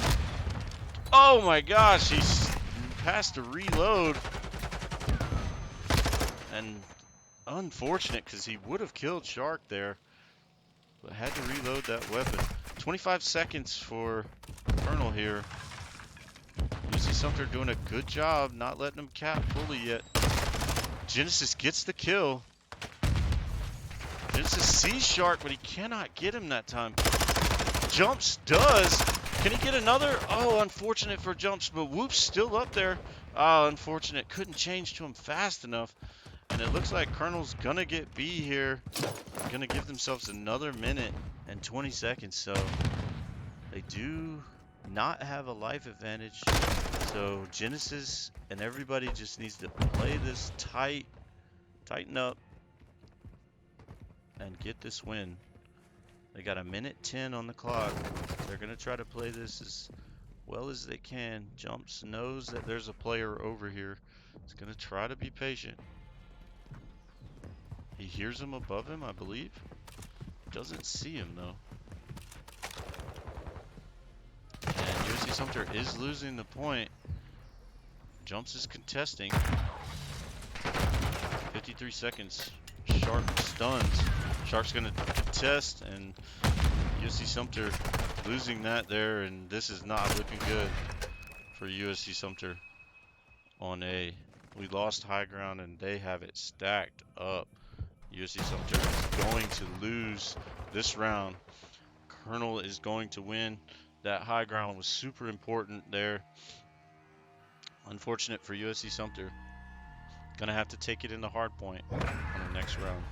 Oh my gosh, he's past a reload. And unfortunate because he would have killed Shark there. But had to reload that weapon. 25 seconds for Colonel here. USC Sumter doing a good job not letting him cap fully yet. Genesis gets the kill. Genesis sees Shark, but he cannot get him that time. Jumps does. Can he get another? Oh, unfortunate for Jumps, but Whoop's still up there. Oh, unfortunate. Couldn't change to him fast enough. And it looks like Colonel's going to get B here. Going to give themselves another minute and 20 seconds. So they do not have a life advantage. So Genesis and everybody just needs to play this tight, tighten up, and get this win. They got a minute 10 on the clock. They're going to try to play this as well as they can. Jumps knows that there's a player over here. He's going to try to be patient. He hears him above him, I believe. Doesn't see him, though. And USC Sumter is losing the point. Jumps is contesting. 53 seconds. Shark stuns. Shark's going to contest, and USC Sumter losing that there, and this is not looking good for USC Sumter on A. We lost high ground, and they have it stacked up. USC Sumter is going to lose this round. Colonel is going to win. That high ground was super important there. Unfortunate for USC Sumter. Gonna have to take it in the hard point on the next round.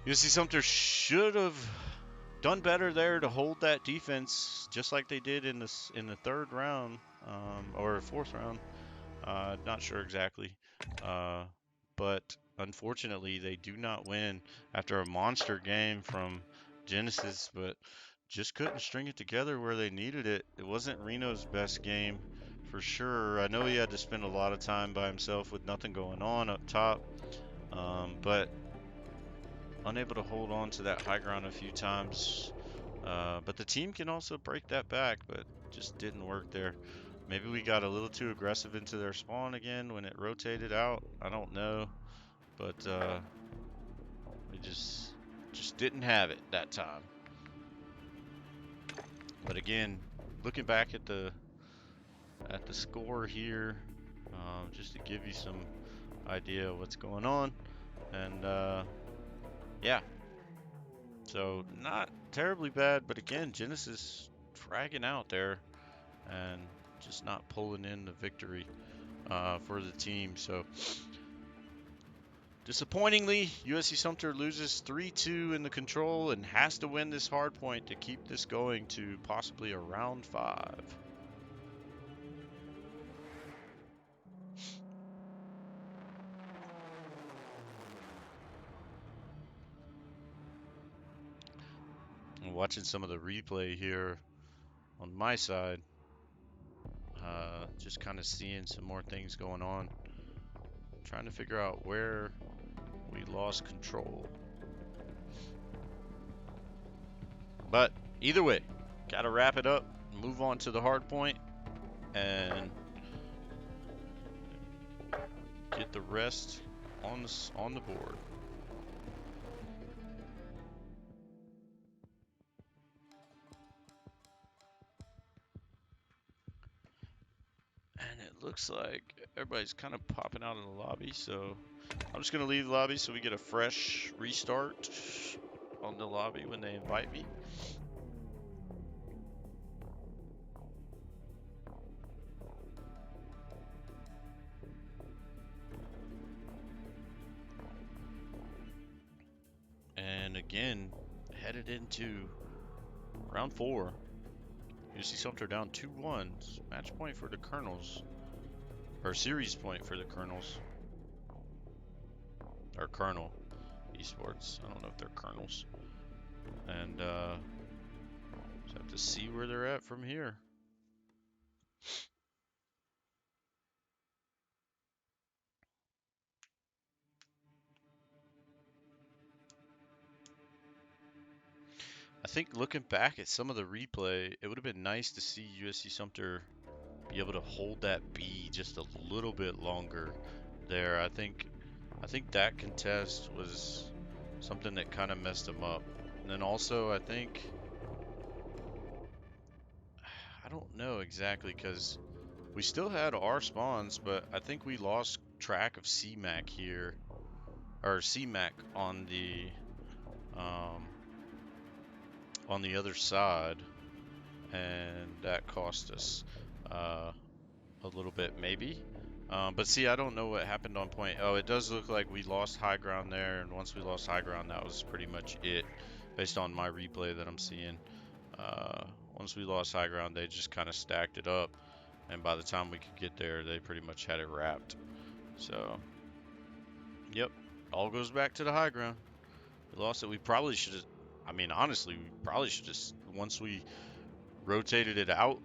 USC Sumter should have done better there to hold that defense, just like they did in the third round, or fourth round. Not sure exactly, but unfortunately they do not win after a monster game from Genesis, but just couldn't string it together where they needed it. It wasn't Reno's best game for sure. I know he had to spend a lot of time by himself with nothing going on up top, but unable to hold on to that high ground a few times. But the team can also break that back, but just didn't work there. Maybe we got a little too aggressive into their spawn again when it rotated out. I don't know, but we just didn't have it that time. But again, looking back at the at the score here, just to give you some idea of what's going on. And yeah, so not terribly bad, but again, Genesis fragging out there and just not pulling in the victory for the team. So disappointingly, USC Sumter loses 3-2 in the control and has to win this hard point to keep this going to possibly a round 5. And watching some of the replay here on my side, just kind of seeing some more things going on, trying to figure out where we lost control. But either way, got to wrap it up, move on to the hard point, and get the rest on the board. And it looks like everybody's kind of popping out of the lobby, so I'm just going to leave the lobby so we get a fresh restart on the lobby when they invite me. And again, headed into round 4. UC Sumter down 2-1. Match point for the Colonels. Or series point for the Colonels. Or Colonel Esports. I don't know if they're Colonels. And just have to see where they're at from here. I think looking back at some of the replay, it would have been nice to see USC Sumter be able to hold that B just a little bit longer there. I think that contest was something that kind of messed them up. And then also, I think, I don't know exactly because we still had our spawns, but I think we lost track of CMAC here, or CMAC on the other side, and that cost us a little bit maybe. But see, I don't know what happened on point. Oh, it does look like we lost high ground there, and once we lost high ground, that was pretty much it, based on my replay that I'm seeing. Once we lost high ground, they just kind of stacked it up, and by the time we could get there, they pretty much had it wrapped. So, yep, all goes back to the high ground. We lost it. We probably should have, I mean, honestly, we probably should have, once we rotated it out,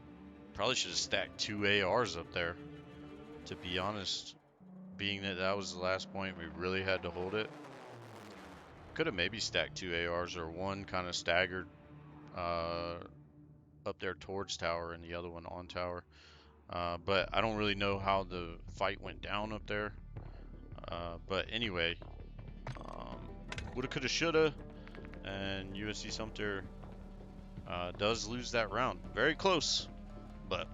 probably should have stacked 2 ARs up there, to be honest. Being that that was the last point, we really had to hold it. Could have maybe stacked 2 ARs or one kind of staggered up there towards tower and the other one on tower. But I don't really know how the fight went down up there. But anyway, woulda, coulda, shoulda, and USC Sumter does lose that round. Very close, but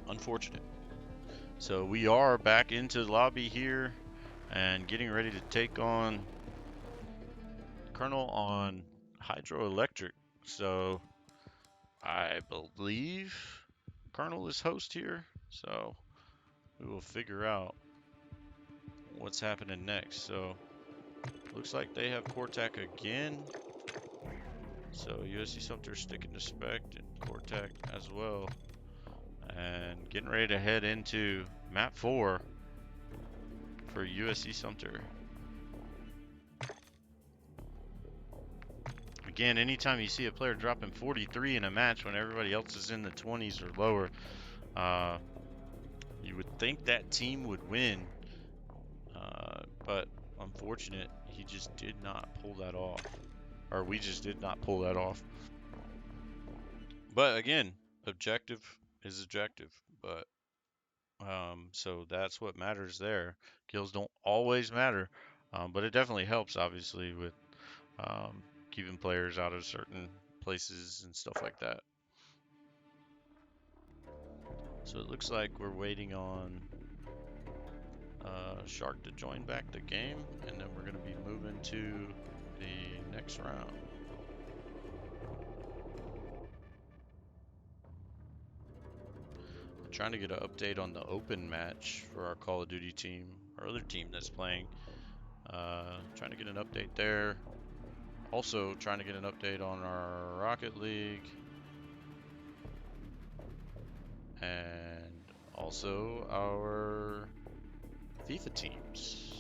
unfortunate. So we are back into the lobby here and getting ready to take on Colonel on hydroelectric. So I believe Colonel is host here. So we will figure out what's happening next. So looks like they have Cortac again. So USC Sumter sticking to spec and Cortac as well. And getting ready to head into map 4 for USC Sumter. Again, anytime you see a player dropping 43 in a match when everybody else is in the 20s or lower, you would think that team would win. But unfortunate, he just did not pull that off. Or we just did not pull that off. But again, objective is objective. But so that's what matters there. Kills don't always matter, but it definitely helps, obviously, with keeping players out of certain places and stuff like that. So it looks like we're waiting on Shark to join back the game, and then we're going to be moving to the next round. I'm trying to get an update on the open match for our Call of Duty team, our other team that's playing. Trying to get an update there. Also trying to get an update on our Rocket League. And also our FIFA teams.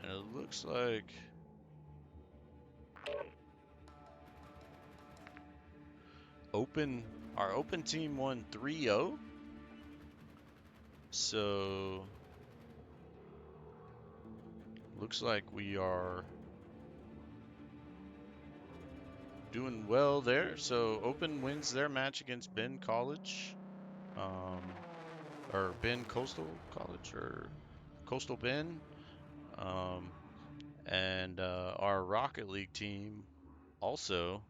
And it looks like our open team won 3-0. So looks like we are doing well there. So open wins their match against Ben College. Or Ben Coastal College, or Coastal Ben. And our Rocket League team also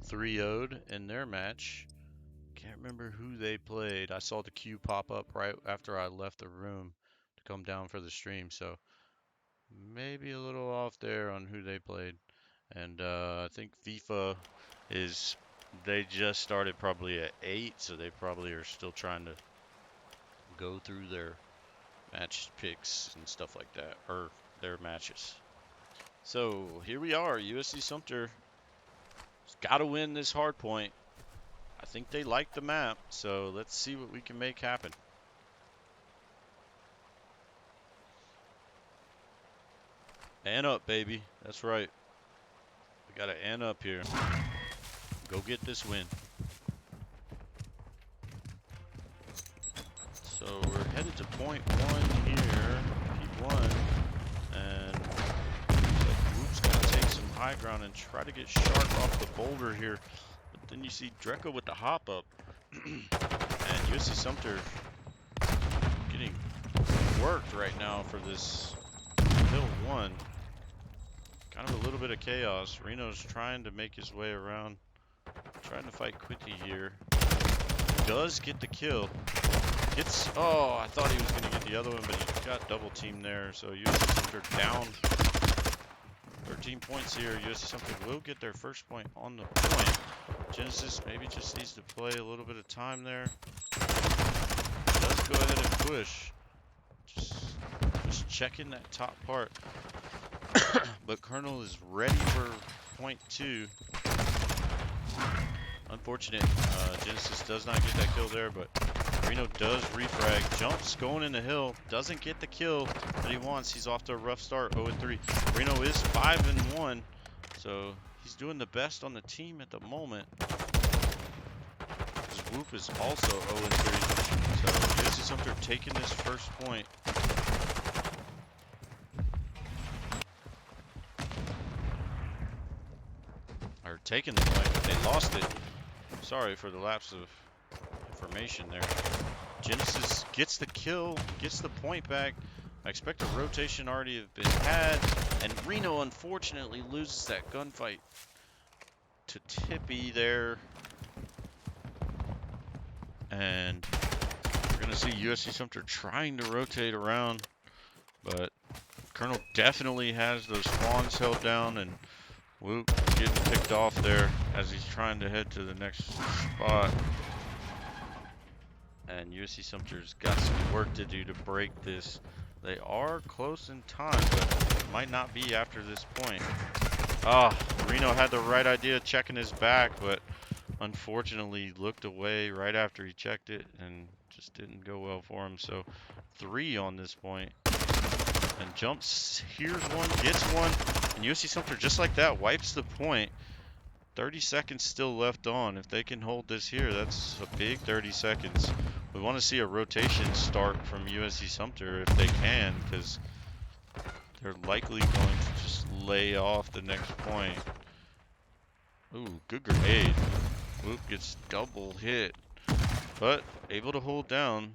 3-0'd in their match. Can't remember who they played. I saw the queue pop up right after I left the room to come down for the stream, so maybe a little off there on who they played. And I think FIFA they just started probably at 8, so they probably are still trying to go through their match picks and stuff like that, or their matches. So here we are, USC Sumter. Got to win this hard point. I think they like the map, so let's see what we can make happen. And up, baby. That's right. We got to and up here. Go get this win. So we're headed to point 1 here, P1, and Whoop's going to take some high ground and try to get Shark off the boulder here. But then you see Dreco with the hop up, and USC Sumter getting worked right now for this hill 1. Kind of a little bit of chaos. Reno's trying to make his way around, trying to fight Quitty here. Does get the kill. Oh, I thought he was going to get the other one, but he got double teamed there. So USC Sumter down 13 points here. USC Sumter will get their first point on the point. Genesis maybe just needs to play a little bit of time there. Does go ahead and push. Just checking that top part. But Colonel is ready for point 2. Unfortunate. Genesis does not get that kill there, but Reno does refrag. Jumps going in the hill. Doesn't get the kill that he wants. He's off to a rough start, 0-3. Reno is 5-1, so he's doing the best on the team at the moment. His Whoop is also 0-3. So USC Sumter taking this first point. Or taking the point, but they lost it. Sorry for the lapse of information there. Genesis gets the kill, gets the point back. I expect a rotation already have been had, and Reno unfortunately loses that gunfight to Tippy there. And we're gonna see USC Sumter trying to rotate around, but Colonel definitely has those spawns held down, and Whoop getting picked off there as he's trying to head to the next spot. And USC Sumter's got some work to do to break this. They are close in time, but might not be after this point. Reno had the right idea checking his back, but unfortunately looked away right after he checked it and just didn't go well for him. So 3 on this point. And jumps, here's one, gets one, and USC Sumter just like that wipes the point. 30 seconds still left on. If they can hold this here, that's a big 30 seconds. We want to see a rotation start from USC Sumter if they can, because they're likely going to just lay off the next point. Ooh, good grenade. Whoop gets double hit, but able to hold down.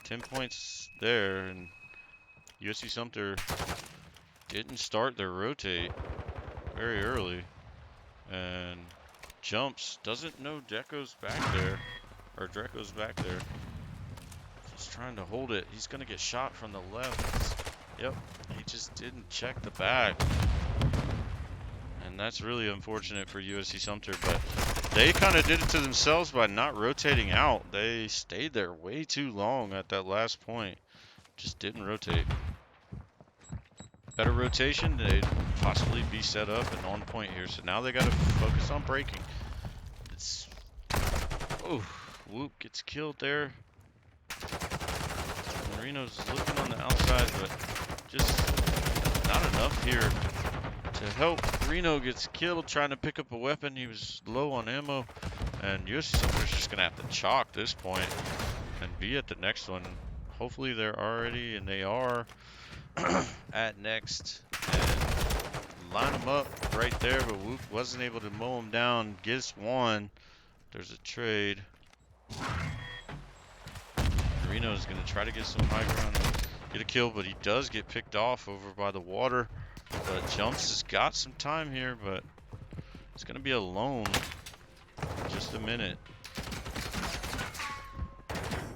10 points there, and USC Sumter didn't start their rotate very early. And jumps, doesn't know Deco's back there, or Draco's back there. He's trying to hold it. He's gonna get shot from the left. Yep, he just didn't check the back. And that's really unfortunate for USC Sumter, but they kind of did it to themselves by not rotating out. They stayed there way too long at that last point. Just didn't rotate. Better rotation, they'd possibly be set up and on point here. So now they got to focus on breaking. It's, oh, Whoop gets killed there. Marino's looking on the outside, but just not enough here to help. Reno gets killed trying to pick up a weapon. He was low on ammo, and USC Sumter's just gonna have to chalk this point and be at the next one. Hopefully they're already, and they are, at next, and line them up right there, but Whoop wasn't able to mow him down. Gets one. There's a trade. Reno's gonna try to get some high ground, get a kill, but he does get picked off over by the water. But Jumps has got some time here, but it's gonna be alone in just a minute.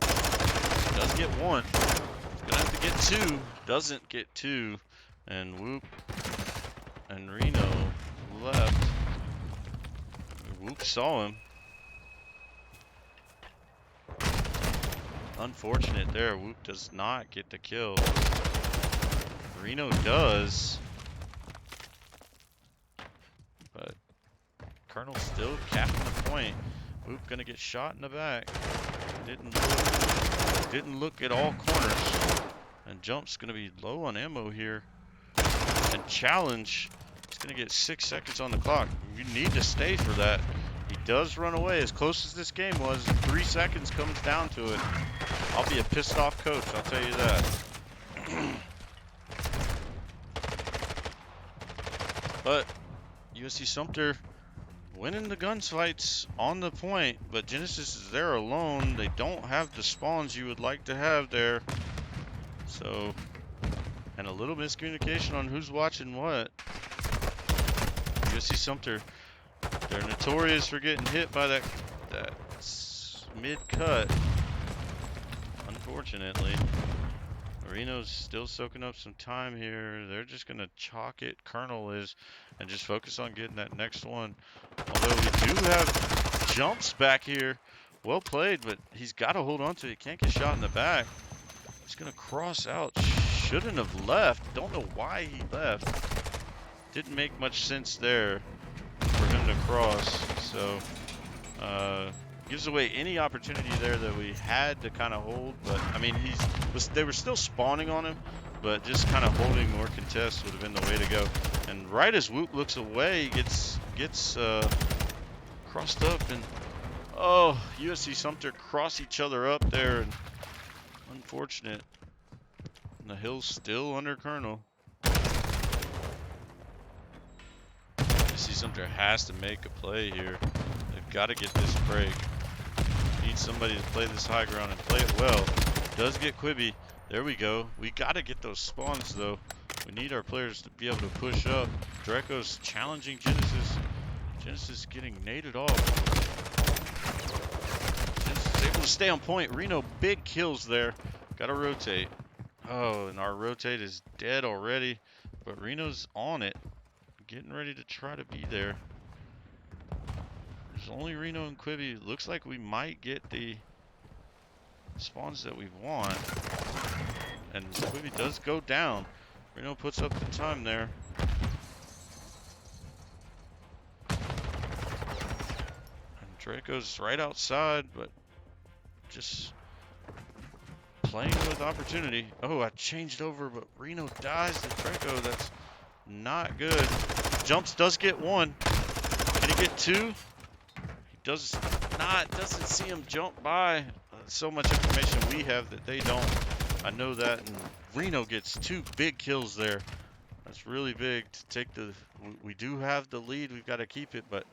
Does get one. Gonna have to get two. Doesn't get two. And Whoop and Reno left. Whoop saw him. Unfortunate there. Whoop does not get the kill. Reno does. But Colonel still capping the point. Whoop gonna get shot in the back. Didn't look at all corners. And Jump's gonna be low on ammo here. And Challenge is gonna get 6 seconds on the clock. You need to stay for that. He does run away. As close as this game was, 3 seconds comes down to it. I'll be a pissed off coach, I'll tell you that. But USC Sumter winning the gunfights on the point, but Genesis is there alone. They don't have the spawns you would like to have there. So, and a little miscommunication on who's watching what. USC Sumter, they're notorious for getting hit by that mid-cut. Unfortunately. Marino's still soaking up some time here. They're just going to chalk it, Colonel is, and just focus on getting that next one. Although we do have Jumps back here. Well played, but he's got to hold on to it. He can't get shot in the back. He's going to cross out. Shouldn't have left. Don't know why he left. Didn't make much sense there for him to cross. So, gives away any opportunity there that we had to kind of hold, but I mean they were still spawning on him, but just kind of holding more contests would have been the way to go. And right as Whoop looks away, he gets crossed up, and oh, USC Sumter cross each other up there, and unfortunate. And the hill's still under Colonel. USC Sumter has to make a play here. They've got to get this break. Need somebody to play this high ground and play it well. Does get Quibi. There we go. We got to get those spawns though. We need our players to be able to push up. Draco's challenging Genesis. Genesis getting naded off. Genesis able to stay on point. Reno big kills there. Got to rotate. Oh, and our rotate is dead already. But Reno's on it. Getting ready to try to be there. There's only Reno and Quibi. Looks like we might get the spawns that we want. And Quibi does go down. Reno puts up the time there. And Draco's right outside, but just playing with opportunity. Oh, I changed over, but Reno dies to Draco. That's not good. Jumps does get one. Can he get two? Doesn't see him jump by. So much information we have that they don't. I know that, and Reno gets 2 big kills there. That's really big to take the. We do have the lead. We've got to keep it, but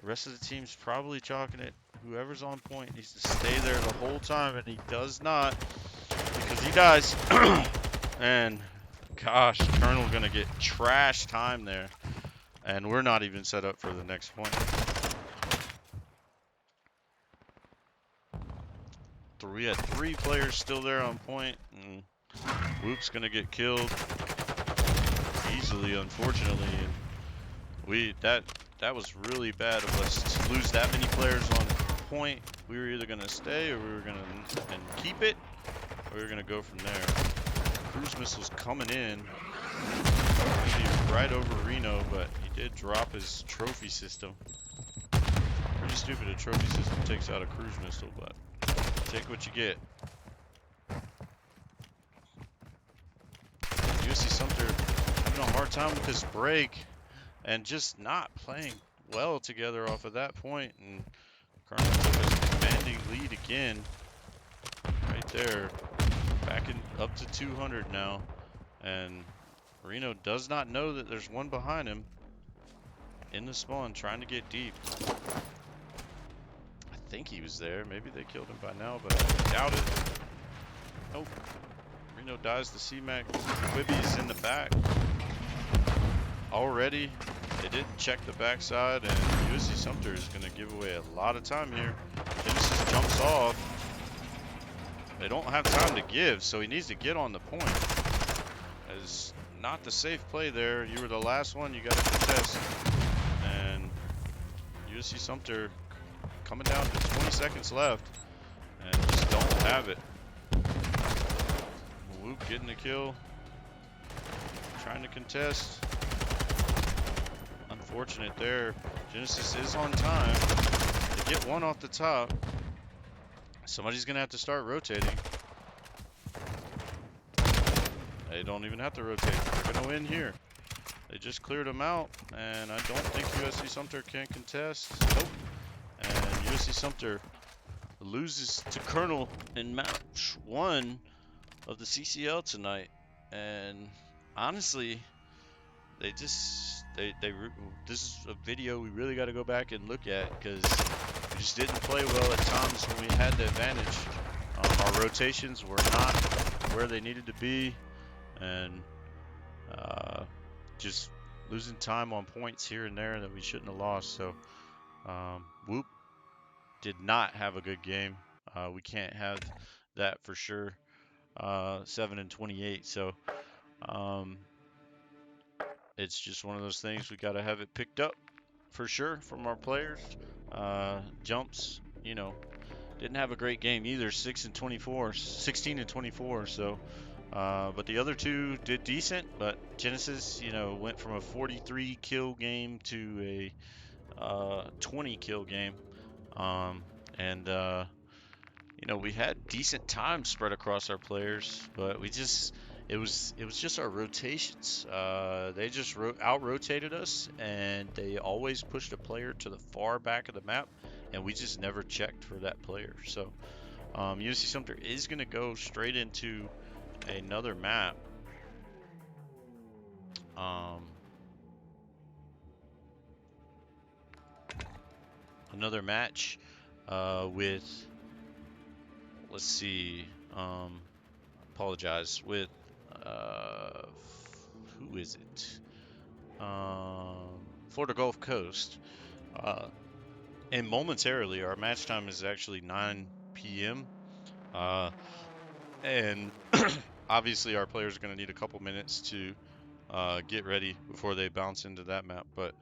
the rest of the team's probably chalking it. Whoever's on point needs to stay there the whole time, and he does not because he dies. And gosh, Colonel gonna get trash time there. And we're not even set up for the next point. We had 3 players still there on point, and Whoop's gonna get killed easily, unfortunately. And that was really bad of us to lose that many players on point. We were either gonna stay or we were gonna keep it, or we were gonna go from there. Cruise missiles coming in. Gonna be right over Reno, but he did drop his trophy system. Pretty stupid a trophy system takes out a cruise missile, but take what you get. USC Sumter having a hard time with this break and just not playing well together off of that point. And Colonel took his commanding lead again. Right there. Back in up to 200 now. And Reno does not know that there's one behind him in the spawn trying to get deep. I think he was there. Maybe they killed him by now, but I doubt it. Nope. Reno dies to C-Mac. Quibby's in the back. Already, they didn't check the backside, and USC Sumter is going to give away a lot of time here. Genesis jumps off. They don't have time to give, so he needs to get on the point. It's not the safe play there. You were the last one. You got to contest. And USC Sumter coming down to 20 seconds left, and just don't have it. Whoop getting the kill. Trying to contest. Unfortunate there. Genesis is on time to get one off the top. Somebody's going to have to start rotating. They don't even have to rotate. They're going to win here. They just cleared them out, and I don't think USC Sumter can contest. Nope. And USC Sumter loses to Colonel in match 1 of the CCL tonight. And honestly, this is a video we really got to go back and look at, because we just didn't play well at times when we had the advantage. Our rotations were not where they needed to be, and just losing time on points here and there that we shouldn't have lost. So Whoop did not have a good game. We can't have that for sure. 7-28. So it's just one of those things. We got to have it picked up for sure from our players. Jumps, didn't have a great game either. 16 and 24. So, but the other 2 did decent. But Genesis, went from a 43 kill game to a 20 kill game. We had decent time spread across our players, but it was just our rotations. They just out-rotated us, and they always pushed a player to the far back of the map, and we just never checked for that player. So USC Sumter is going to go straight into another map. Another match with, let's see, apologize, with who is it? Florida Gulf Coast. And momentarily, our match time is actually 9 p.m. And obviously our players are going to need a couple minutes to get ready before they bounce into that map. But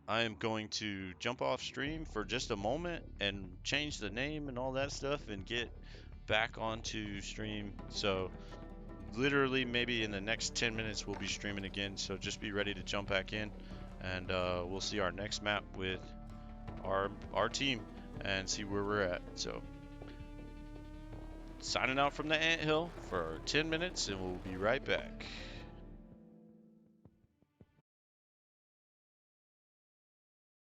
I am going to jump off stream for just a moment and change the name and all that stuff and get back onto stream. So literally maybe in the next 10 minutes we'll be streaming again. So just be ready to jump back in, and we'll see our next map with our team and see where we're at. So signing out from the anthill for 10 minutes, and we'll be right back.